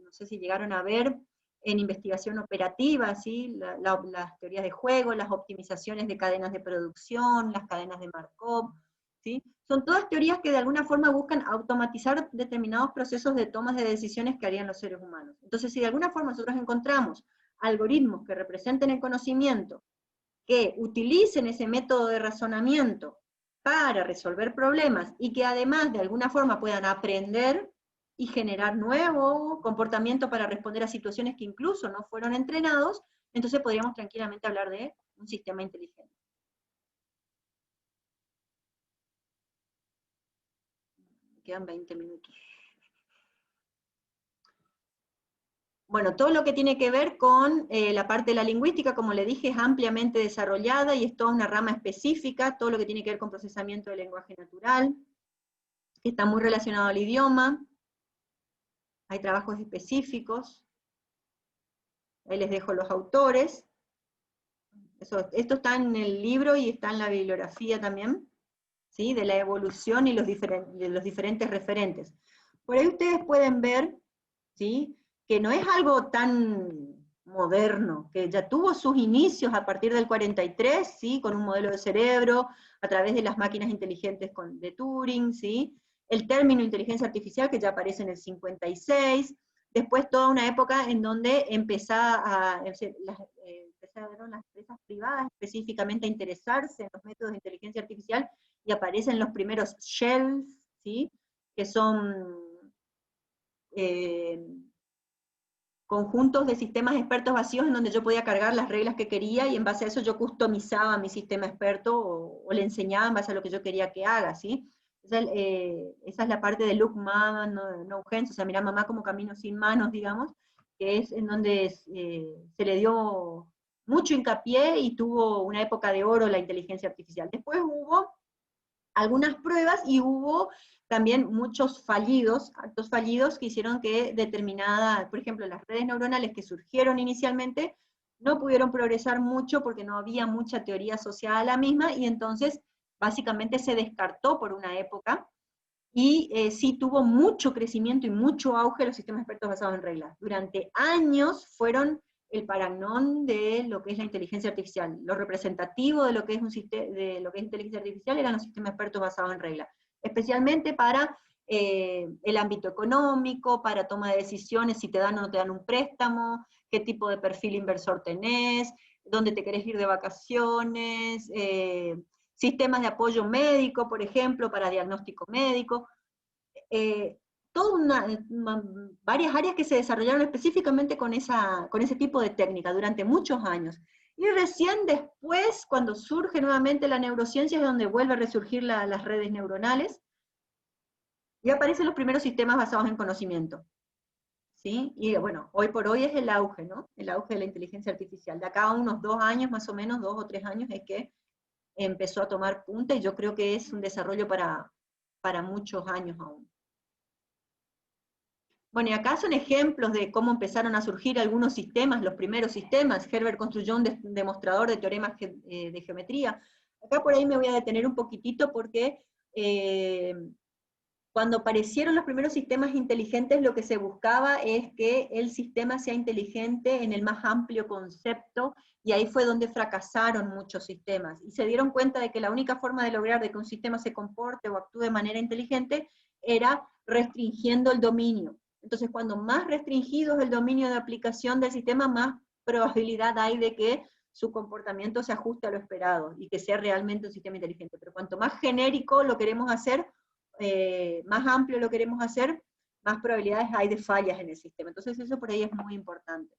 no sé si llegaron a ver, en investigación operativa, ¿sí? Las teorías de juego, las optimizaciones de cadenas de producción, las cadenas de Markov, ¿sí? Son todas teorías que de alguna forma buscan automatizar determinados procesos de tomas de decisiones que harían los seres humanos. Entonces, si de alguna forma nosotros encontramos algoritmos que representen el conocimiento, que utilicen ese método de razonamiento para resolver problemas, y que además de alguna forma puedan aprender y generar nuevo comportamiento para responder a situaciones que incluso no fueron entrenados, entonces podríamos tranquilamente hablar de un sistema inteligente. Quedan 20 minutos. Bueno, todo lo que tiene que ver con la parte de la lingüística, como le dije, es ampliamente desarrollada y es toda una rama específica, todo lo que tiene que ver con procesamiento del lenguaje natural, que está muy relacionado al idioma. Hay trabajos específicos. Ahí les dejo los autores. Esto está en el libro y está en la bibliografía también, ¿sí? De la evolución y de los diferentes referentes. Por ahí ustedes pueden ver, ¿sí? Que no es algo tan moderno, que ya tuvo sus inicios a partir del 43, ¿sí? Con un modelo de cerebro, a través de las máquinas inteligentes de Turing, ¿sí? El término inteligencia artificial que ya aparece en el 56, después toda una época en donde empezaron las empresas privadas específicamente a interesarse en los métodos de inteligencia artificial, y aparecen los primeros shells, ¿sí? Que son conjuntos de sistemas expertos vacíos en donde yo podía cargar las reglas que quería, y en base a eso yo customizaba mi sistema experto, o le enseñaba en base a lo que yo quería que haga, ¿sí? Esa es la parte de Look Mama, no Hands, o sea, mira mamá como camino sin manos, digamos, que es en donde se le dio mucho hincapié y tuvo una época de oro la inteligencia artificial. Después hubo algunas pruebas y hubo también muchos actos fallidos que hicieron que por ejemplo, las redes neuronales que surgieron inicialmente no pudieron progresar mucho porque no había mucha teoría asociada a la misma, y entonces básicamente se descartó por una época, y sí tuvo mucho crecimiento y mucho auge los sistemas expertos basados en reglas. Durante años fueron el parangón de lo que es la inteligencia artificial. Lo representativo de lo que es inteligencia artificial eran los sistemas expertos basados en reglas, especialmente para el ámbito económico, para toma de decisiones, si te dan o no te dan un préstamo, qué tipo de perfil inversor tenés, dónde te querés ir de vacaciones, sistemas de apoyo médico, por ejemplo, para diagnóstico médico, varias áreas que se desarrollaron específicamente con ese tipo de técnica durante muchos años. Y recién después, cuando surge nuevamente la neurociencia, es donde vuelve a resurgir las redes neuronales, y aparecen los primeros sistemas basados en conocimiento. ¿Sí? Y bueno, hoy por hoy es el auge, ¿no? El auge de la inteligencia artificial. De acá a unos 2 años, más o menos, 2 o 3 años, es que empezó a tomar punta, y yo creo que es un desarrollo para muchos años aún. Bueno, y acá son ejemplos de cómo empezaron a surgir algunos sistemas, los primeros sistemas. Herbert construyó un demostrador de teoremas de geometría. Acá por ahí me voy a detener un poquitito porque cuando aparecieron los primeros sistemas inteligentes, lo que se buscaba es que el sistema sea inteligente en el más amplio concepto, y ahí fue donde fracasaron muchos sistemas, y se dieron cuenta de que la única forma de lograr de que un sistema se comporte o actúe de manera inteligente era restringiendo el dominio. Entonces, cuando más restringido es el dominio de aplicación del sistema, más probabilidad hay de que su comportamiento se ajuste a lo esperado, y que sea realmente un sistema inteligente. Pero cuanto más genérico lo queremos hacer, más amplio lo queremos hacer, más probabilidades hay de fallas en el sistema. Entonces eso por ahí es muy importante.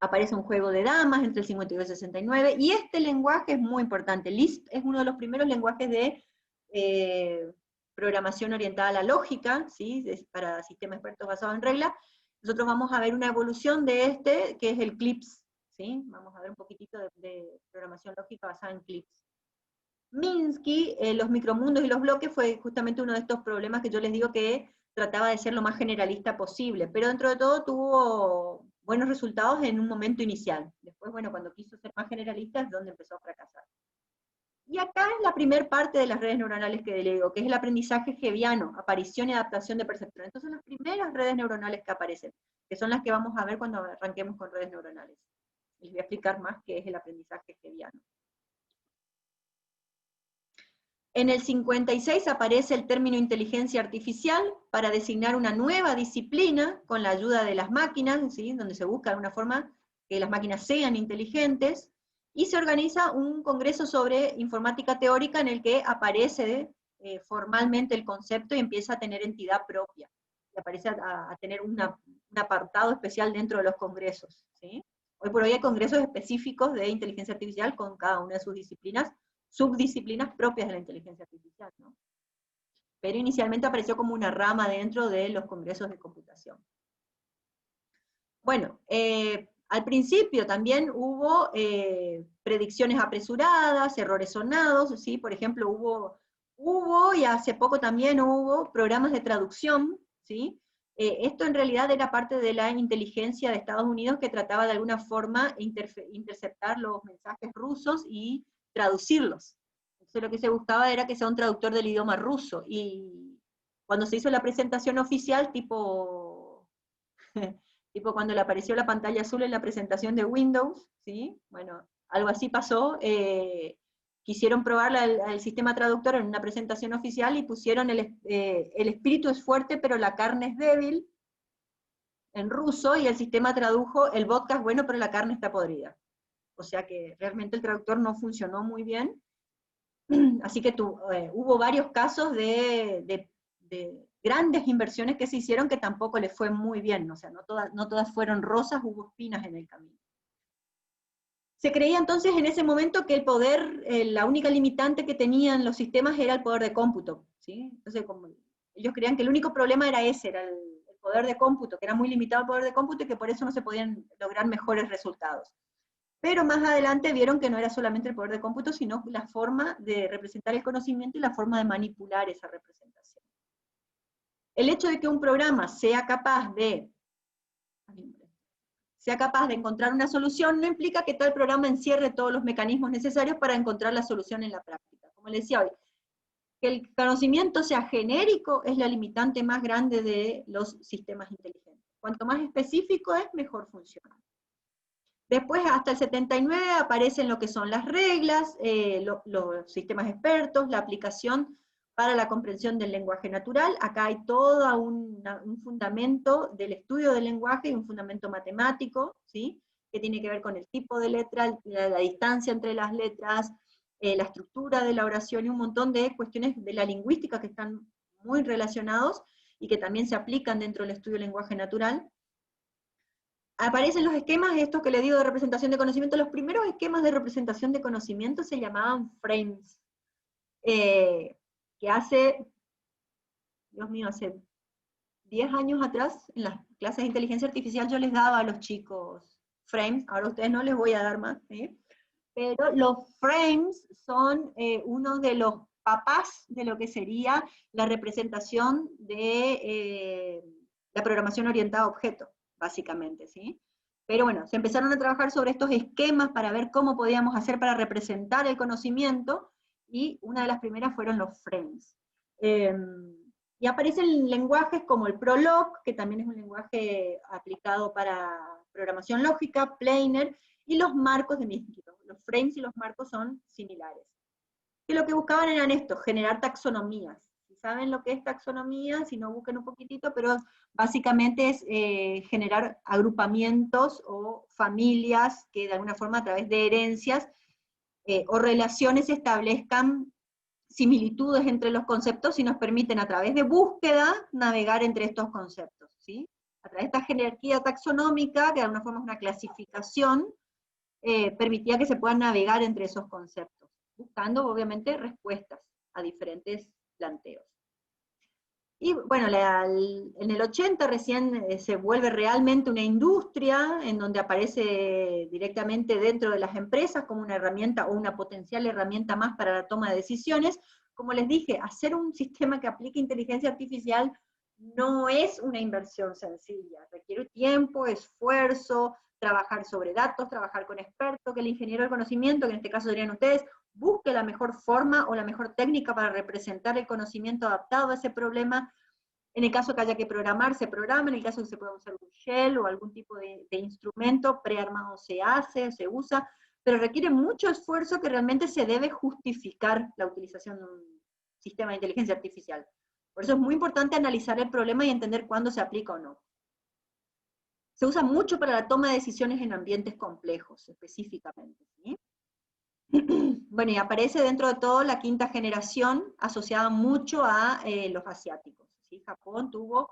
Aparece un juego de damas entre el 52 y el 69, y este lenguaje es muy importante. Lisp es uno de los primeros lenguajes de programación orientada a la lógica, ¿sí? Para sistemas expertos basados en reglas. Nosotros vamos a ver una evolución de este, que es el CLIPS, ¿sí? Vamos a ver un poquitito de programación lógica basada en CLIPS. Minsky, los micromundos y los bloques, fue justamente uno de estos problemas que yo les digo que trataba de ser lo más generalista posible, pero dentro de todo tuvo buenos resultados en un momento inicial. Después, bueno, cuando quiso ser más generalista es donde empezó a fracasar. Y acá es la primera parte de las redes neuronales que le digo, que es el aprendizaje hebbiano, aparición y adaptación de perceptores. Entonces, las primeras redes neuronales que aparecen. que son las que vamos a ver cuando arranquemos con redes neuronales. Les voy a explicar más qué es el aprendizaje hebbiano. En el 56 aparece el término inteligencia artificial para designar una nueva disciplina con la ayuda de las máquinas, ¿sí? Donde se busca de alguna forma que las máquinas sean inteligentes, y se organiza un congreso sobre informática teórica en el que aparece formalmente el concepto y empieza a tener entidad propia, y aparece a tener un apartado especial dentro de los congresos, ¿sí? Hoy por hoy hay congresos específicos de inteligencia artificial con cada una de sus disciplinas, subdisciplinas propias de la inteligencia artificial, ¿no? Pero inicialmente apareció como una rama dentro de los congresos de computación. Bueno, al principio también hubo predicciones apresuradas, errores sonados, ¿sí? Por ejemplo, hubo y hace poco también hubo programas de traducción, ¿sí? Esto en realidad era parte de la inteligencia de Estados Unidos que trataba de alguna forma interceptar los mensajes rusos y traducirlos. Entonces lo que se buscaba era que sea un traductor del idioma ruso, y cuando se hizo la presentación oficial, tipo cuando le apareció la pantalla azul en la presentación de Windows, ¿sí? Bueno, algo así pasó, quisieron probar al sistema traductor en una presentación oficial y pusieron el espíritu es fuerte pero la carne es débil, en ruso, y el sistema tradujo el vodka es bueno pero la carne está podrida. O sea que realmente el traductor no funcionó muy bien, así que hubo varios casos de grandes inversiones que se hicieron que tampoco les fue muy bien, o sea, no todas fueron rosas, hubo espinas en el camino. Se creía entonces en ese momento que el poder, la única limitante que tenían los sistemas era el poder de cómputo, ¿sí? Entonces ellos creían que el único problema era ese, era el poder de cómputo, que era muy limitado el poder de cómputo y que por eso no se podían lograr mejores resultados. Pero más adelante vieron que no era solamente el poder de cómputo, sino la forma de representar el conocimiento y la forma de manipular esa representación. El hecho de que un programa sea capaz de encontrar una solución no implica que tal programa encierre todos los mecanismos necesarios para encontrar la solución en la práctica. Como les decía hoy, que el conocimiento sea genérico es la limitante más grande de los sistemas inteligentes. Cuanto más específico es, mejor funciona. Después, hasta el 79, aparecen lo que son las reglas, los sistemas expertos, la aplicación para la comprensión del lenguaje natural. Acá hay todo un fundamento del estudio del lenguaje y un fundamento matemático, ¿sí? Que tiene que ver con el tipo de letra, la distancia entre las letras, la estructura de la oración y un montón de cuestiones de la lingüística que están muy relacionados y que también se aplican dentro del estudio del lenguaje natural. Aparecen los esquemas, estos que le digo de representación de conocimiento. Los primeros esquemas de representación de conocimiento se llamaban frames, que hace 10 años atrás, en las clases de inteligencia artificial yo les daba a los chicos frames, ahora a ustedes no les voy a dar más, ¿sí? Pero los frames son uno de los papás de lo que sería la representación de la programación orientada a objetos, básicamente, ¿sí? Pero bueno, se empezaron a trabajar sobre estos esquemas para ver cómo podíamos hacer para representar el conocimiento, y una de las primeras fueron los frames. Y aparecen lenguajes como el Prolog, que también es un lenguaje aplicado para programación lógica, planar, y los marcos de Minkito. Los frames y los marcos son similares. Y lo que buscaban eran esto, generar taxonomías. Si saben lo que es taxonomía, si no busquen un poquitito, pero básicamente es generar agrupamientos o familias que de alguna forma a través de herencias o relaciones establezcan similitudes entre los conceptos y nos permiten a través de búsqueda navegar entre estos conceptos, ¿sí? A través de esta jerarquía taxonómica, que de alguna forma es una clasificación, permitía que se puedan navegar entre esos conceptos, buscando obviamente respuestas a diferentes planteos. Y bueno, en el 80 recién se vuelve realmente una industria, en donde aparece directamente dentro de las empresas como una herramienta o una potencial herramienta más para la toma de decisiones. Como les dije, hacer un sistema que aplique inteligencia artificial no es una inversión sencilla, requiere tiempo, esfuerzo, trabajar sobre datos, trabajar con expertos, que el ingeniero del conocimiento, que en este caso serían ustedes, busque la mejor forma o la mejor técnica para representar el conocimiento adaptado a ese problema. En el caso que haya que programar, se programa. En el caso que se pueda usar un shell o algún tipo de instrumento prearmado se hace, se usa, pero requiere mucho esfuerzo que realmente se debe justificar la utilización de un sistema de inteligencia artificial. Por eso es muy importante analizar el problema y entender cuándo se aplica o no. Se usa mucho para la toma de decisiones en ambientes complejos, específicamente, ¿sí? Bueno, y aparece dentro de todo la quinta generación, asociada mucho a los asiáticos, ¿sí? Japón tuvo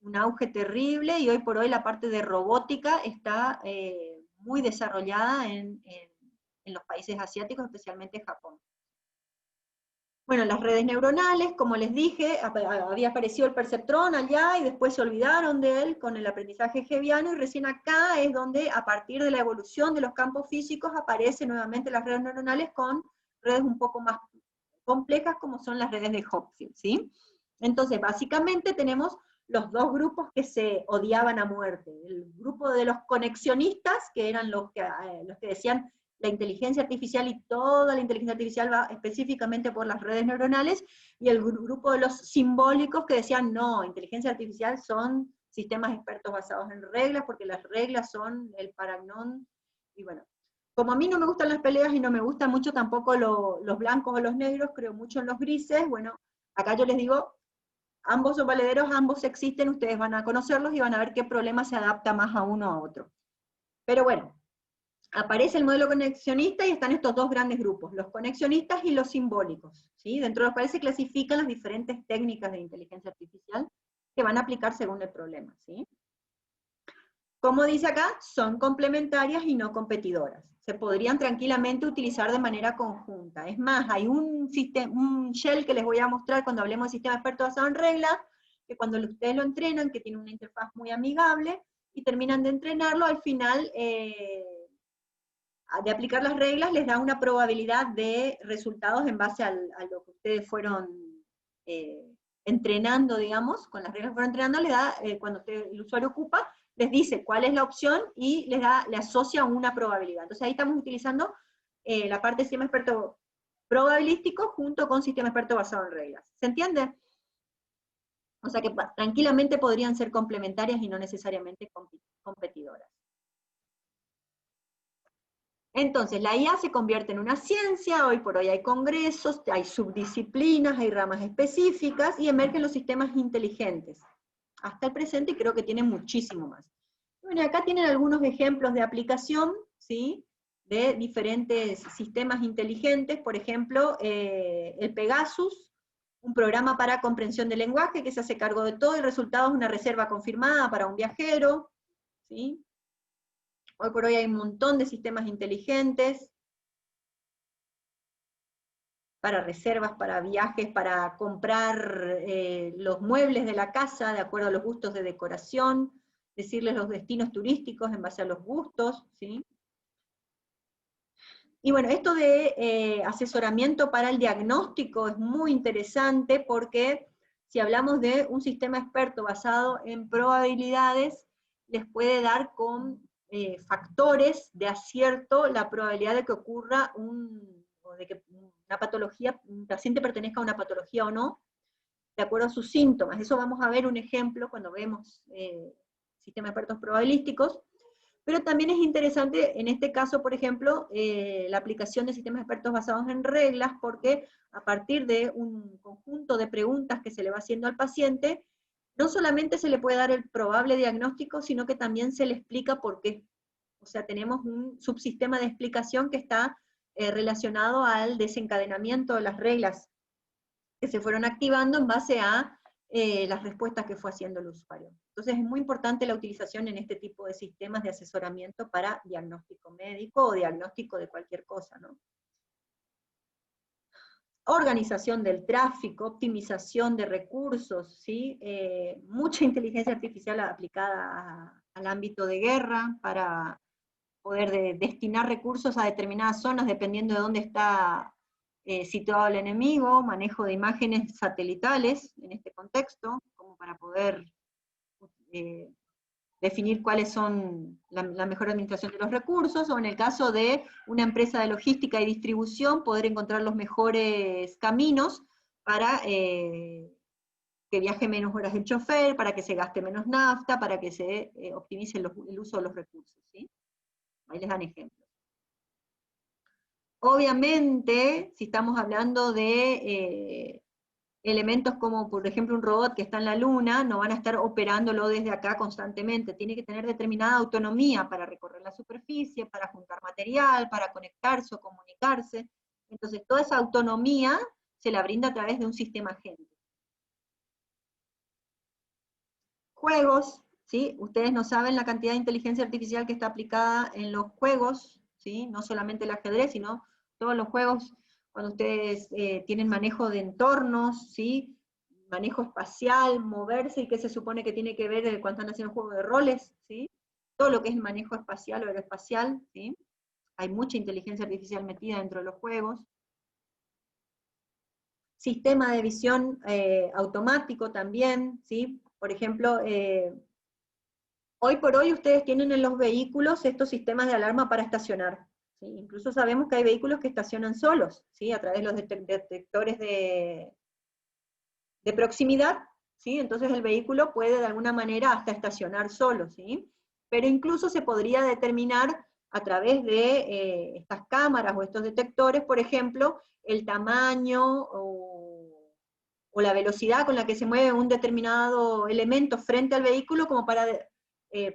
un auge terrible, y hoy por hoy la parte de robótica está muy desarrollada en los países asiáticos, especialmente Japón. Bueno, las redes neuronales, como les dije, había aparecido el perceptrón allá y después se olvidaron de él con el aprendizaje hebbiano, y recién acá es donde, a partir de la evolución de los campos físicos, aparecen nuevamente las redes neuronales con redes un poco más complejas, como son las redes de Hopfield, ¿sí? Entonces, básicamente tenemos los dos grupos que se odiaban a muerte. El grupo de los conexionistas, que eran los que decían la inteligencia artificial y toda la inteligencia artificial va específicamente por las redes neuronales, y el grupo de los simbólicos que decían, no, inteligencia artificial son sistemas expertos basados en reglas, porque las reglas son el paragnón, y bueno. Como a mí no me gustan las peleas y no me gustan mucho tampoco los blancos o los negros, creo mucho en los grises, bueno, acá yo les digo, ambos son valederos, ambos existen, ustedes van a conocerlos y van a ver qué problema se adapta más a uno o a otro. Pero bueno, aparece el modelo conexionista y están estos dos grandes grupos, los conexionistas y los simbólicos, ¿sí? Dentro de los cuales se clasifican las diferentes técnicas de inteligencia artificial que van a aplicar según el problema, ¿sí? Como dice acá, son complementarias y no competidoras. Se podrían tranquilamente utilizar de manera conjunta. Es más, hay un shell que les voy a mostrar cuando hablemos de sistema experto basado en reglas, que cuando ustedes lo entrenan, que tiene una interfaz muy amigable, y terminan de entrenarlo, al final de aplicar las reglas, les da una probabilidad de resultados en base a lo que ustedes fueron entrenando, digamos, con las reglas que fueron entrenando, les da, cuando el usuario ocupa, les dice cuál es la opción y le asocia una probabilidad. Entonces ahí estamos utilizando la parte de sistema experto probabilístico junto con sistema experto basado en reglas. ¿Se entiende? O sea que tranquilamente podrían ser complementarias y no necesariamente competidoras. Entonces, la IA se convierte en una ciencia, hoy por hoy hay congresos, hay subdisciplinas, hay ramas específicas, y emergen los sistemas inteligentes. Hasta el presente, y creo que tienen muchísimo más. Bueno, acá tienen algunos ejemplos de aplicación, ¿sí? De diferentes sistemas inteligentes, por ejemplo, el Pegasus, un programa para comprensión del lenguaje que se hace cargo de todo, y el resultado es una reserva confirmada para un viajero, ¿sí? Hoy por hoy hay un montón de sistemas inteligentes para reservas, para viajes, para comprar los muebles de la casa de acuerdo a los gustos de decoración, decirles los destinos turísticos en base a los gustos, ¿sí? Y bueno, esto de asesoramiento para el diagnóstico es muy interesante, porque si hablamos de un sistema experto basado en probabilidades, les puede dar con factores de acierto la probabilidad de que ocurra o de que una patología, un paciente pertenezca a una patología o no, de acuerdo a sus síntomas. Eso vamos a ver un ejemplo cuando vemos sistemas expertos probabilísticos. Pero también es interesante, en este caso, por ejemplo, la aplicación de sistemas expertos basados en reglas, porque a partir de un conjunto de preguntas que se le va haciendo al paciente, no solamente se le puede dar el probable diagnóstico, sino que también se le explica por qué. O sea, tenemos un subsistema de explicación que está relacionado al desencadenamiento de las reglas que se fueron activando en base a las respuestas que fue haciendo el usuario. Entonces es muy importante la utilización en este tipo de sistemas de asesoramiento para diagnóstico médico o diagnóstico de cualquier cosa, ¿no? Organización del tráfico, optimización de recursos, ¿sí? Mucha inteligencia artificial aplicada al ámbito de guerra para poder destinar recursos a determinadas zonas dependiendo de dónde está situado el enemigo, manejo de imágenes satelitales en este contexto, como para poder definir cuáles son la mejor administración de los recursos, o en el caso de una empresa de logística y distribución, poder encontrar los mejores caminos para que viaje menos horas el chofer, para que se gaste menos nafta, para que se optimice el uso de los recursos, ¿sí? Ahí les dan ejemplos. Obviamente, si estamos hablando de elementos como, por ejemplo, un robot que está en la luna, no van a estar operándolo desde acá constantemente, tiene que tener determinada autonomía para recorrer la superficie, para juntar material, para conectarse o comunicarse. Entonces, toda esa autonomía se la brinda a través de un sistema agente. Juegos, ¿sí? Ustedes no saben la cantidad de inteligencia artificial que está aplicada en los juegos, ¿sí? No solamente el ajedrez, sino todos los juegos, cuando ustedes tienen manejo de entornos, ¿sí? Manejo espacial, moverse, y qué se supone que tiene que ver cuando están haciendo juegos de roles, ¿sí? Todo lo que es el manejo espacial o aeroespacial, ¿sí? Hay mucha inteligencia artificial metida dentro de los juegos. Sistema de visión automático también, ¿sí? Por ejemplo, hoy por hoy ustedes tienen en los vehículos estos sistemas de alarma para estacionar, ¿sí? Incluso sabemos que hay vehículos que estacionan solos, ¿sí? A través de los detectores de proximidad, ¿sí? Entonces el vehículo puede de alguna manera hasta estacionar solo, ¿sí? Pero incluso se podría determinar a través de estas cámaras o estos detectores, por ejemplo, el tamaño o la velocidad con la que se mueve un determinado elemento frente al vehículo, como para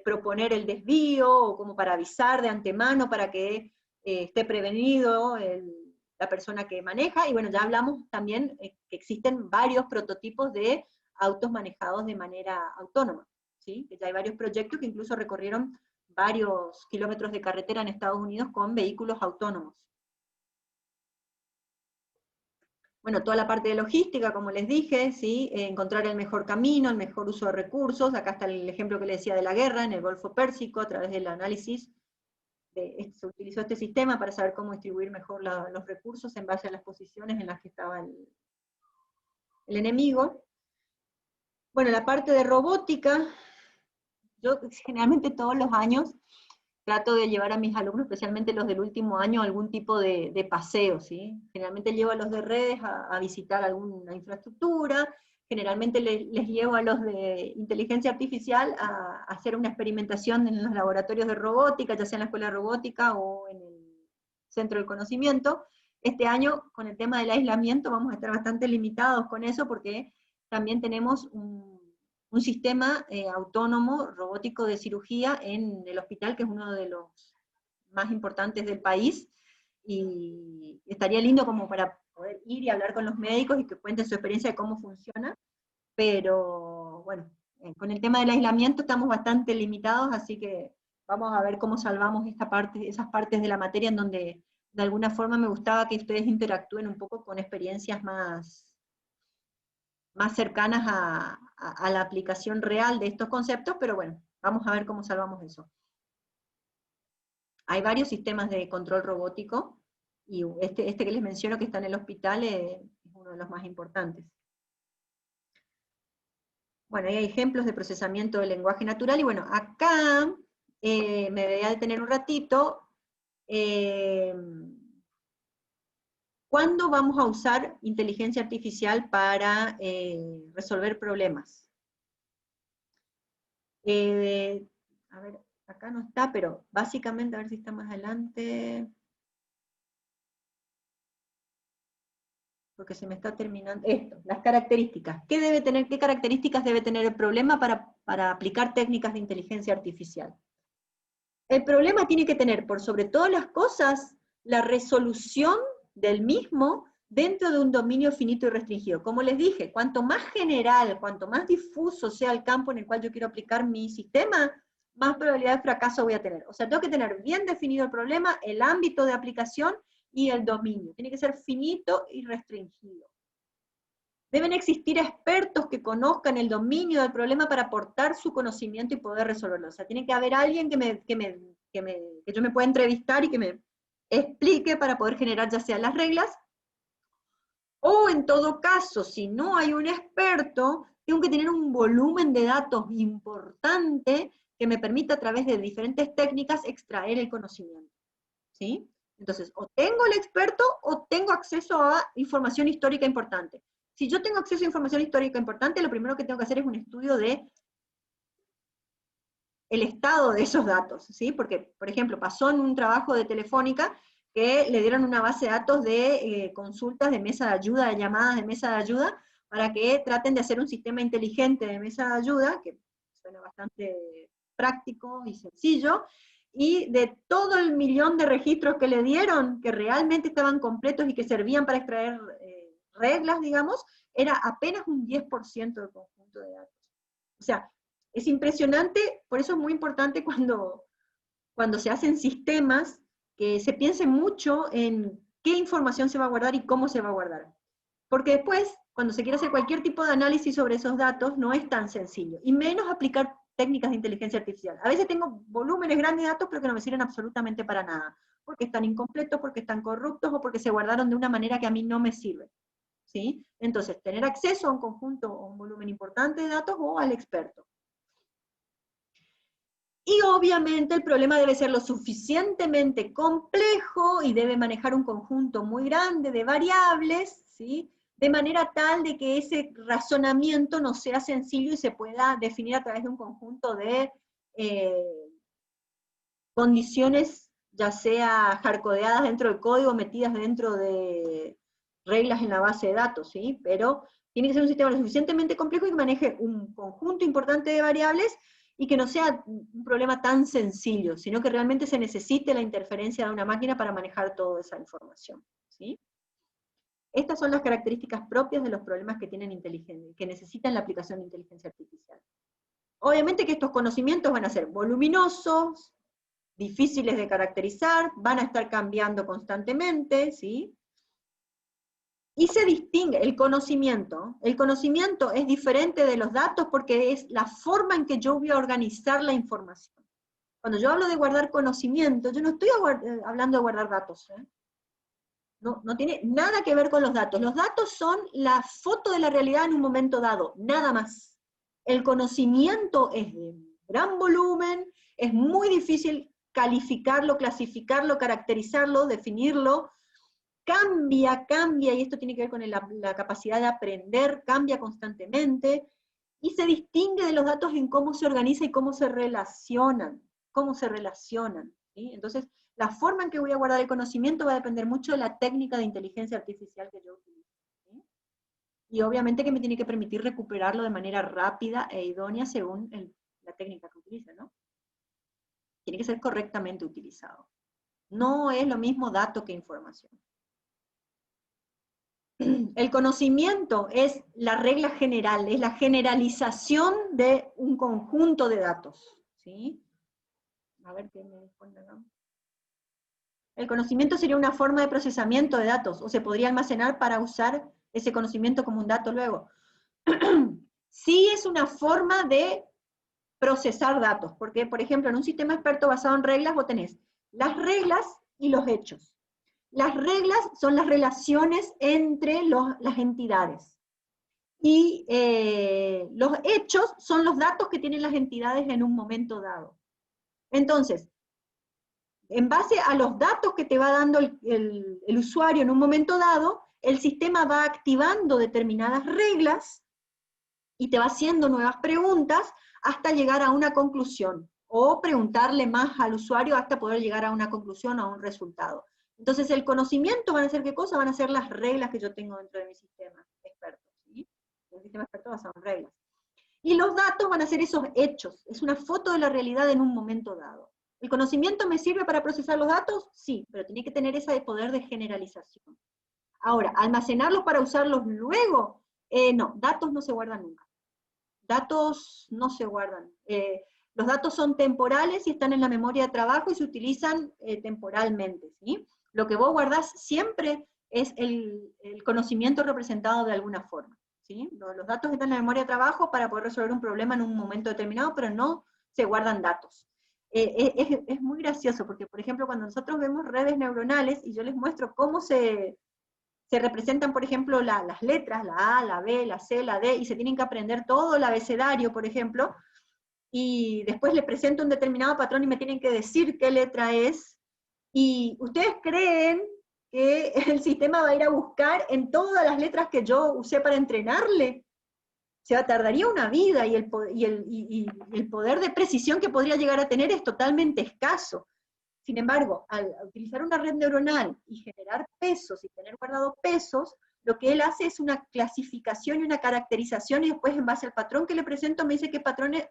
proponer el desvío, o como para avisar de antemano para que esté prevenido la persona que maneja. Y bueno, ya hablamos también que existen varios prototipos de autos manejados de manera autónoma, ¿sí? Que ya hay varios proyectos que incluso recorrieron varios kilómetros de carretera en Estados Unidos con vehículos autónomos. Bueno, toda la parte de logística, como les dije, ¿sí? Encontrar el mejor camino, el mejor uso de recursos. Acá está el ejemplo que les decía de la guerra en el Golfo Pérsico, a través del análisis. Se utilizó este sistema para saber cómo distribuir mejor los recursos en base a las posiciones en las que estaba el enemigo. Bueno, la parte de robótica, yo generalmente todos los años trato de llevar a mis alumnos, especialmente los del último año, algún tipo de paseo, ¿sí? Generalmente llevo a los de redes a visitar alguna infraestructura, generalmente les llevo a los de inteligencia artificial a hacer una experimentación en los laboratorios de robótica, ya sea en la escuela de robótica o en el centro del conocimiento. Este año, con el tema del aislamiento, vamos a estar bastante limitados con eso, porque también tenemos un sistema autónomo, robótico de cirugía en el hospital, que es uno de los más importantes del país, y estaría lindo como para poder ir y hablar con los médicos y que cuenten su experiencia de cómo funciona, pero bueno, con el tema del aislamiento estamos bastante limitados, así que vamos a ver cómo salvamos esas partes de la materia en donde de alguna forma me gustaba que ustedes interactúen un poco con experiencias más cercanas a la aplicación real de estos conceptos, pero bueno, vamos a ver cómo salvamos eso. Hay varios sistemas de control robótico, y este que les menciono que está en el hospital es uno de los más importantes. Bueno, hay ejemplos de procesamiento del lenguaje natural, y bueno, acá me voy a detener un ratito. ¿Cuándo vamos a usar inteligencia artificial para resolver problemas? A ver, acá no está, pero básicamente, a ver si está más adelante, porque se me está terminando esto, las características. ¿Qué características debe tener el problema para aplicar técnicas de inteligencia artificial? El problema tiene que tener, por sobre todas las cosas, la resolución del mismo dentro de un dominio finito y restringido. Como les dije, cuanto más general, cuanto más difuso sea el campo en el cual yo quiero aplicar mi sistema, más probabilidad de fracaso voy a tener. O sea, tengo que tener bien definido el problema, el ámbito de aplicación y el dominio. Tiene que ser finito y restringido. Deben existir expertos que conozcan el dominio del problema para aportar su conocimiento y poder resolverlo. O sea, tiene que haber alguien que yo me pueda entrevistar y que me explique para poder generar ya sea las reglas, o en todo caso, si no hay un experto, tengo que tener un volumen de datos importante que me permita a través de diferentes técnicas extraer el conocimiento, ¿sí? Entonces, o tengo el experto o tengo acceso a información histórica importante. Si yo tengo acceso a información histórica importante, lo primero que tengo que hacer es un estudio de el estado de esos datos, ¿sí? Porque, por ejemplo, pasó en un trabajo de Telefónica que le dieron una base de datos de consultas de mesa de ayuda, de llamadas de mesa de ayuda, para que traten de hacer un sistema inteligente de mesa de ayuda, que suena bastante práctico y sencillo, y de todo el millón de registros que le dieron, que realmente estaban completos y que servían para extraer reglas, digamos, era apenas un 10% del conjunto de datos. O sea, es impresionante, por eso es muy importante cuando se hacen sistemas, que se piense mucho en qué información se va a guardar y cómo se va a guardar. Porque después, cuando se quiere hacer cualquier tipo de análisis sobre esos datos, no es tan sencillo, y menos aplicar técnicas de inteligencia artificial. A veces tengo volúmenes grandes de datos, pero que no me sirven absolutamente para nada, porque están incompletos, porque están corruptos, o porque se guardaron de una manera que a mí no me sirve. ¿Sí? Entonces, tener acceso a un conjunto o un volumen importante de datos o al experto. Y obviamente el problema debe ser lo suficientemente complejo y debe manejar un conjunto muy grande de variables, ¿sí? De manera tal de que ese razonamiento no sea sencillo y se pueda definir a través de un conjunto de condiciones, ya sea hardcodeadas dentro del código, metidas dentro de reglas en la base de datos, ¿sí? Pero tiene que ser un sistema lo suficientemente complejo y que maneje un conjunto importante de variables y que no sea un problema tan sencillo, sino que realmente se necesite la interferencia de una máquina para manejar toda esa información, ¿sí? Estas son las características propias de los problemas que tienen que necesitan la aplicación de inteligencia artificial. Obviamente que estos conocimientos van a ser voluminosos, difíciles de caracterizar, van a estar cambiando constantemente, ¿sí? Y se distingue el conocimiento es diferente de los datos porque es la forma en que yo voy a organizar la información. Cuando yo hablo de guardar conocimiento, yo no estoy hablando de guardar datos, ¿eh? No tiene nada que ver con los datos. Los datos son la foto de la realidad en un momento dado, nada más. El conocimiento es de gran volumen, es muy difícil calificarlo, clasificarlo, caracterizarlo, definirlo, cambia, y esto tiene que ver con la capacidad de aprender, cambia constantemente, y se distingue de los datos en cómo se organiza y cómo se relacionan, ¿sí? Entonces, la forma en que voy a guardar el conocimiento va a depender mucho de la técnica de inteligencia artificial que yo utilice, ¿sí? Y obviamente que me tiene que permitir recuperarlo de manera rápida e idónea según la técnica que utilice, ¿no? Tiene que ser correctamente utilizado. No es lo mismo dato que información. El conocimiento es la regla general, es la generalización de un conjunto de datos, ¿sí? A ver qué me ponen acá. El conocimiento sería una forma de procesamiento de datos, o se podría almacenar para usar ese conocimiento como un dato luego. Sí es una forma de procesar datos, porque, por ejemplo, en un sistema experto basado en reglas, vos tenés las reglas y los hechos. Las reglas son las relaciones entre las entidades. Y los hechos son los datos que tienen las entidades en un momento dado. Entonces, en base a los datos que te va dando el usuario en un momento dado, el sistema va activando determinadas reglas y te va haciendo nuevas preguntas hasta llegar a una conclusión, o preguntarle más al usuario hasta poder llegar a una conclusión o a un resultado. Entonces el conocimiento van a ser ¿qué cosa? Van a ser las reglas que yo tengo dentro de mi sistema experto, ¿sí? Un sistema experto basado en reglas. Y los datos van a ser esos hechos, es una foto de la realidad en un momento dado. ¿El conocimiento me sirve para procesar los datos? Sí, pero tiene que tener ese poder de generalización. Ahora, almacenarlos para usarlos luego, no, datos no se guardan nunca. Datos no se guardan. Los datos son temporales y están en la memoria de trabajo y se utilizan temporalmente, ¿sí? Lo que vos guardás siempre es el conocimiento representado de alguna forma, ¿sí? Los datos están en la memoria de trabajo para poder resolver un problema en un momento determinado, pero no se guardan datos. Es muy gracioso, porque por ejemplo cuando nosotros vemos redes neuronales, y yo les muestro cómo se representan, por ejemplo, las letras, la A, la B, la C, la D, y se tienen que aprender todo el abecedario, por ejemplo, y después les presento un determinado patrón y me tienen que decir qué letra es, y ustedes creen que el sistema va a ir a buscar en todas las letras que yo usé para entrenarle. O sea, tardaría una vida y el poder de precisión que podría llegar a tener es totalmente escaso. Sin embargo, al utilizar una red neuronal y generar pesos y tener guardados pesos, lo que él hace es una clasificación y una caracterización, y después en base al patrón que le presento me dice qué patrones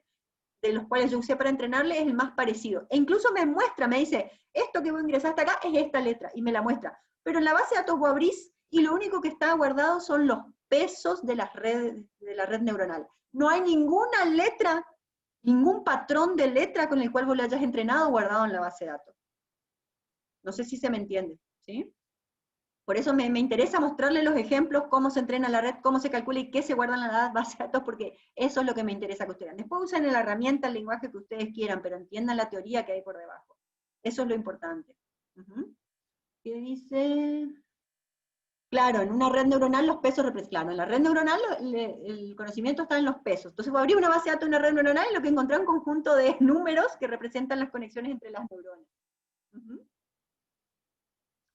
de los cuales yo usé para entrenarle es el más parecido. E incluso me muestra, me dice, esto que vos ingresaste acá es esta letra, y me la muestra. Pero en la base de datos vos abrís, y lo único que está guardado son los pesos de la red neuronal. No hay ninguna letra, ningún patrón de letra con el cual vos lo hayas entrenado guardado en la base de datos. No sé si se me entiende, ¿sí? Por eso me interesa mostrarles los ejemplos, cómo se entrena la red, cómo se calcula y qué se guarda en la base de datos, porque eso es lo que me interesa que ustedes hagan. Después usen la herramienta, el lenguaje que ustedes quieran, pero entiendan la teoría que hay por debajo. Eso es lo importante. ¿Qué dice? Claro, en una red neuronal los pesos representan. Claro, en la red neuronal el conocimiento está en los pesos. Entonces voy a abrir una base de datos de una red neuronal y lo que encontré es un conjunto de números que representan las conexiones entre las neuronas.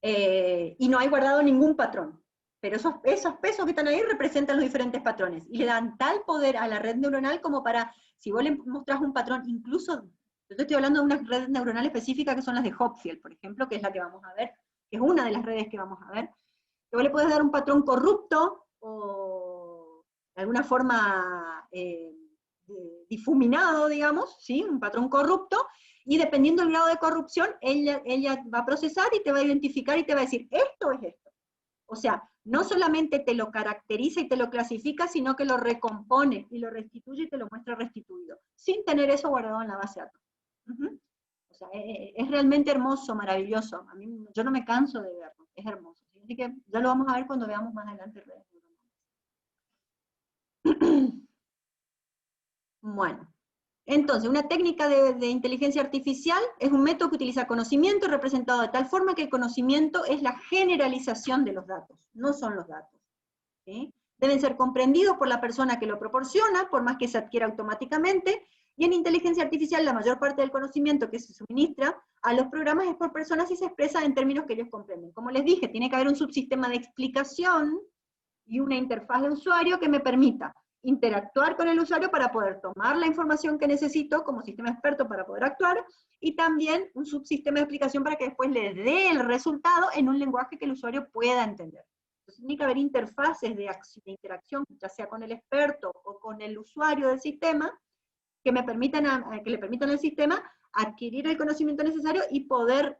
Y no hay guardado ningún patrón. Pero esos pesos que están ahí representan los diferentes patrones, y le dan tal poder a la red neuronal como para, si vos le mostrás un patrón, incluso, yo te estoy hablando de una red neuronal específica que son las de Hopfield, por ejemplo, que es la que vamos a ver, que es una de las redes que vamos a ver, que vos le podés dar un patrón corrupto, o de alguna forma difuminado, digamos, ¿sí? Un patrón corrupto, y dependiendo del grado de corrupción, ella va a procesar y te va a identificar y te va a decir, esto es esto. O sea, no solamente te lo caracteriza y te lo clasifica, sino que lo recompone y lo restituye y te lo muestra restituido, sin tener eso guardado en la base de datos. O sea, es realmente hermoso, maravilloso. A mí, yo no me canso de verlo, es hermoso. Así que ya lo vamos a ver cuando veamos más adelante redes neuronales. Bueno. Entonces, una técnica de inteligencia artificial es un método que utiliza conocimiento representado de tal forma que el conocimiento es la generalización de los datos, no son los datos. ¿Sí? Deben ser comprendidos por la persona que lo proporciona, por más que se adquiera automáticamente, y en inteligencia artificial la mayor parte del conocimiento que se suministra a los programas es por personas y se expresa en términos que ellos comprenden. Como les dije, tiene que haber un subsistema de explicación y una interfaz de usuario que me permita interactuar con el usuario para poder tomar la información que necesito como sistema experto para poder actuar, y también un subsistema de explicación para que después le dé el resultado en un lenguaje que el usuario pueda entender. Entonces tiene que haber interfaces de interacción, ya sea con el experto o con el usuario del sistema, que me permitan que le permitan al sistema adquirir el conocimiento necesario y poder,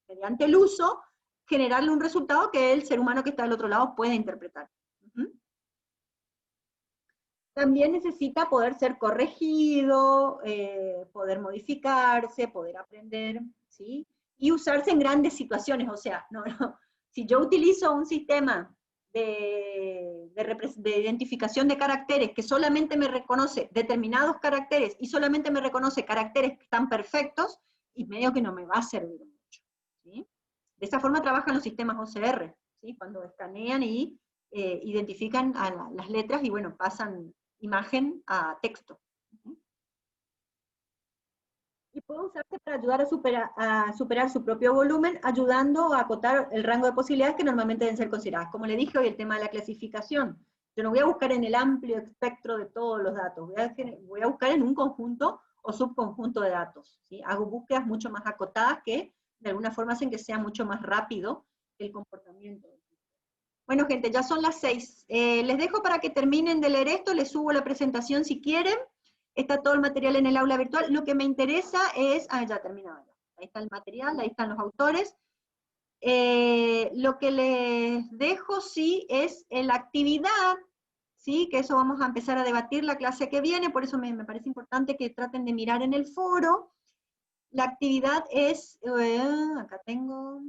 mediante el uso, generarle un resultado que el ser humano que está del otro lado pueda interpretar. También necesita poder ser corregido, poder modificarse, poder aprender, ¿sí? Y usarse en grandes situaciones. O sea, si yo utilizo un sistema de identificación de caracteres que solamente me reconoce determinados caracteres y solamente me reconoce caracteres que están perfectos, y medio que no me va a servir mucho, ¿sí? De esa forma trabajan los sistemas OCR, ¿sí? Cuando escanean y identifican a las letras y bueno, pasan imagen a texto. Y puede usarse para ayudar a superar su propio volumen, ayudando a acotar el rango de posibilidades que normalmente deben ser consideradas. Como le dije hoy, el tema de la clasificación. Yo no voy a buscar en el amplio espectro de todos los datos, voy a buscar en un conjunto o subconjunto de datos, ¿sí? Hago búsquedas mucho más acotadas que de alguna forma hacen que sea mucho más rápido el comportamiento. Bueno, gente, ya son las 6. Les dejo para que terminen de leer esto, les subo la presentación si quieren. Está todo el material en el aula virtual. Lo que me interesa es... ya terminaba. Ahí está el material, ahí están los autores. Lo que les dejo, sí, es la actividad, ¿sí? Que eso vamos a empezar a debatir la clase que viene, por eso me parece importante que traten de mirar en el foro. La actividad es... acá tengo...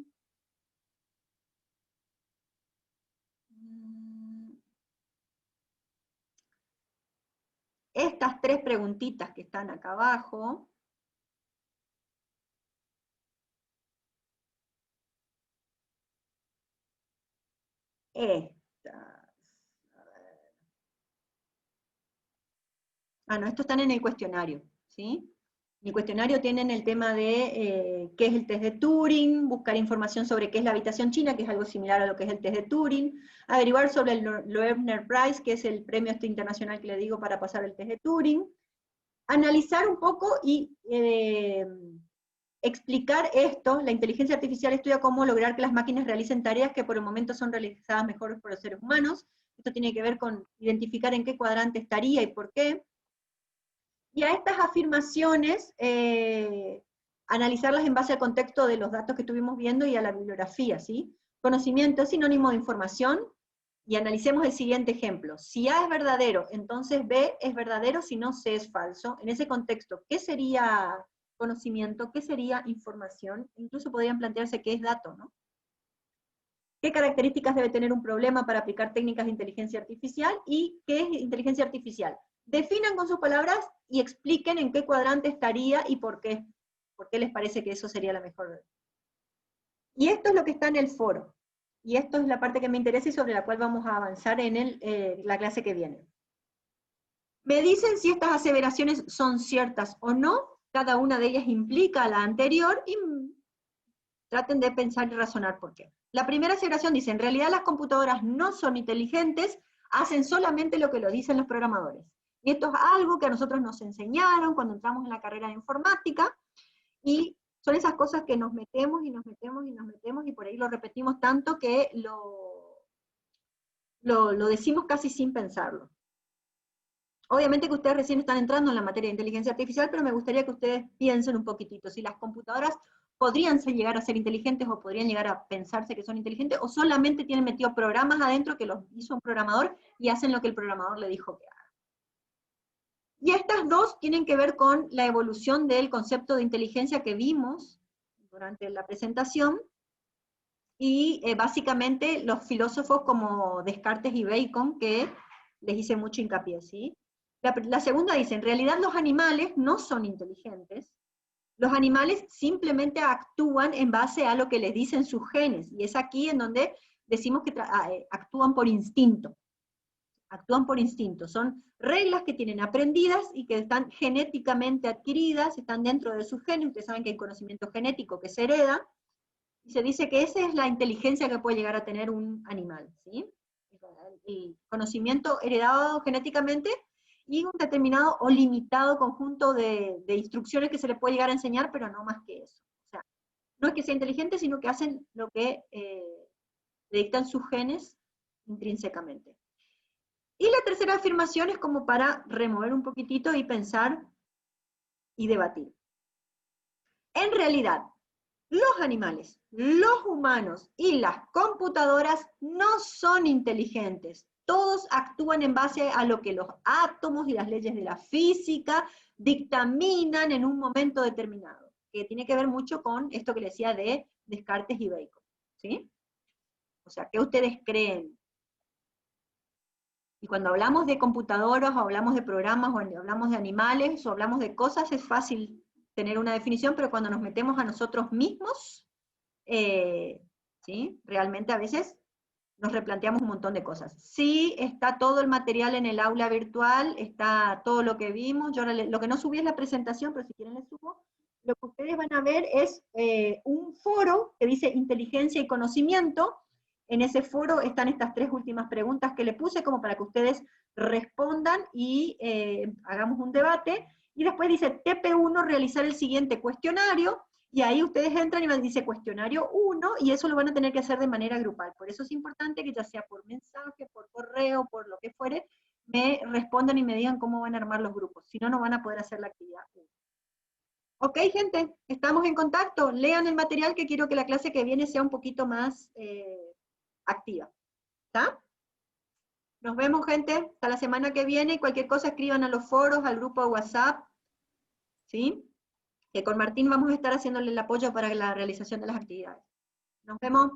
Estas 3 preguntitas que están acá abajo. Estas. A ver. No, estos están en el cuestionario, ¿sí? el cuestionario tienen el tema de qué es el test de Turing, buscar información sobre qué es la habitación china, que es algo similar a lo que es el test de Turing, averiguar sobre el Loebner Prize, que es el premio internacional que le digo para pasar el test de Turing, analizar un poco y explicar esto. La inteligencia artificial estudia cómo lograr que las máquinas realicen tareas que por el momento son realizadas mejor por los seres humanos. Esto tiene que ver con identificar en qué cuadrante estaría y por qué. Y a estas afirmaciones, analizarlas en base al contexto de los datos que estuvimos viendo y a la bibliografía, ¿sí? Conocimiento es sinónimo de información, y analicemos el siguiente ejemplo. Si A es verdadero, entonces B es verdadero, si no C es falso. En ese contexto, ¿qué sería conocimiento? ¿Qué sería información? Incluso podrían plantearse qué es dato, ¿no? ¿Qué características debe tener un problema para aplicar técnicas de inteligencia artificial? ¿Y qué es inteligencia artificial? Definan con sus palabras y expliquen en qué cuadrante estaría y por qué. ¿Por qué les parece que eso sería la mejor? Y esto es lo que está en el foro. Y esto es la parte que me interesa y sobre la cual vamos a avanzar en la clase que viene. Me dicen si estas aseveraciones son ciertas o no. Cada una de ellas implica a la anterior y traten de pensar y razonar por qué. La primera aseveración dice, en realidad las computadoras no son inteligentes, hacen solamente lo que lo dicen los programadores. Y esto es algo que a nosotros nos enseñaron cuando entramos en la carrera de informática, y son esas cosas que nos metemos y nos metemos y nos metemos, y por ahí lo repetimos tanto que lo decimos casi sin pensarlo. Obviamente que ustedes recién están entrando en la materia de inteligencia artificial, pero me gustaría que ustedes piensen un poquitito, si las computadoras podrían llegar a ser inteligentes, o podrían llegar a pensarse que son inteligentes, o solamente tienen metidos programas adentro que los hizo un programador y hacen lo que el programador le dijo que haga. Y estas dos tienen que ver con la evolución del concepto de inteligencia que vimos durante la presentación, y básicamente los filósofos como Descartes y Bacon, que les hice mucho hincapié, ¿sí? La segunda dice, en realidad los animales no son inteligentes, los animales simplemente actúan en base a lo que les dicen sus genes, y es aquí en donde decimos que actúan por instinto. Actúan por instinto, son reglas que tienen aprendidas y que están genéticamente adquiridas, están dentro de sus genes. Ustedes saben que hay conocimiento genético que se hereda, y se dice que esa es la inteligencia que puede llegar a tener un animal, ¿sí? El conocimiento heredado genéticamente, y un determinado o limitado conjunto de instrucciones que se le puede llegar a enseñar, pero no más que eso. O sea, no es que sea inteligente, sino que hacen lo que le dictan sus genes intrínsecamente. Y la tercera afirmación es como para remover un poquitito y pensar y debatir. En realidad, los animales, los humanos y las computadoras no son inteligentes. Todos actúan en base a lo que los átomos y las leyes de la física dictaminan en un momento determinado, que tiene que ver mucho con esto que le decía de Descartes y Bacon, ¿sí? O sea, ¿qué ustedes creen? Y cuando hablamos de computadoras, o hablamos de programas, o hablamos de animales, o hablamos de cosas, es fácil tener una definición, pero cuando nos metemos a nosotros mismos, ¿sí? Realmente a veces nos replanteamos un montón de cosas. Sí, está todo el material en el aula virtual, está todo lo que vimos. Yo ahora lo que no subí es la presentación, pero si quieren les subo. Lo que ustedes van a ver es un foro que dice inteligencia y conocimiento. En ese foro están estas tres últimas preguntas que le puse como para que ustedes respondan y hagamos un debate. Y después dice TP1, realizar el siguiente cuestionario. Y ahí ustedes entran y dice cuestionario 1, y eso lo van a tener que hacer de manera grupal. Por eso es importante que ya sea por mensaje, por correo, por lo que fuere, me respondan y me digan cómo van a armar los grupos. Si no, no van a poder hacer la actividad. Ok, gente, estamos en contacto. Lean el material, que quiero que la clase que viene sea un poquito más activa. ¿Está? Nos vemos, gente. Hasta la semana que viene. Cualquier cosa escriban a los foros, al grupo de WhatsApp. ¿Sí? Que con Martín vamos a estar haciéndole el apoyo para la realización de las actividades. Nos vemos.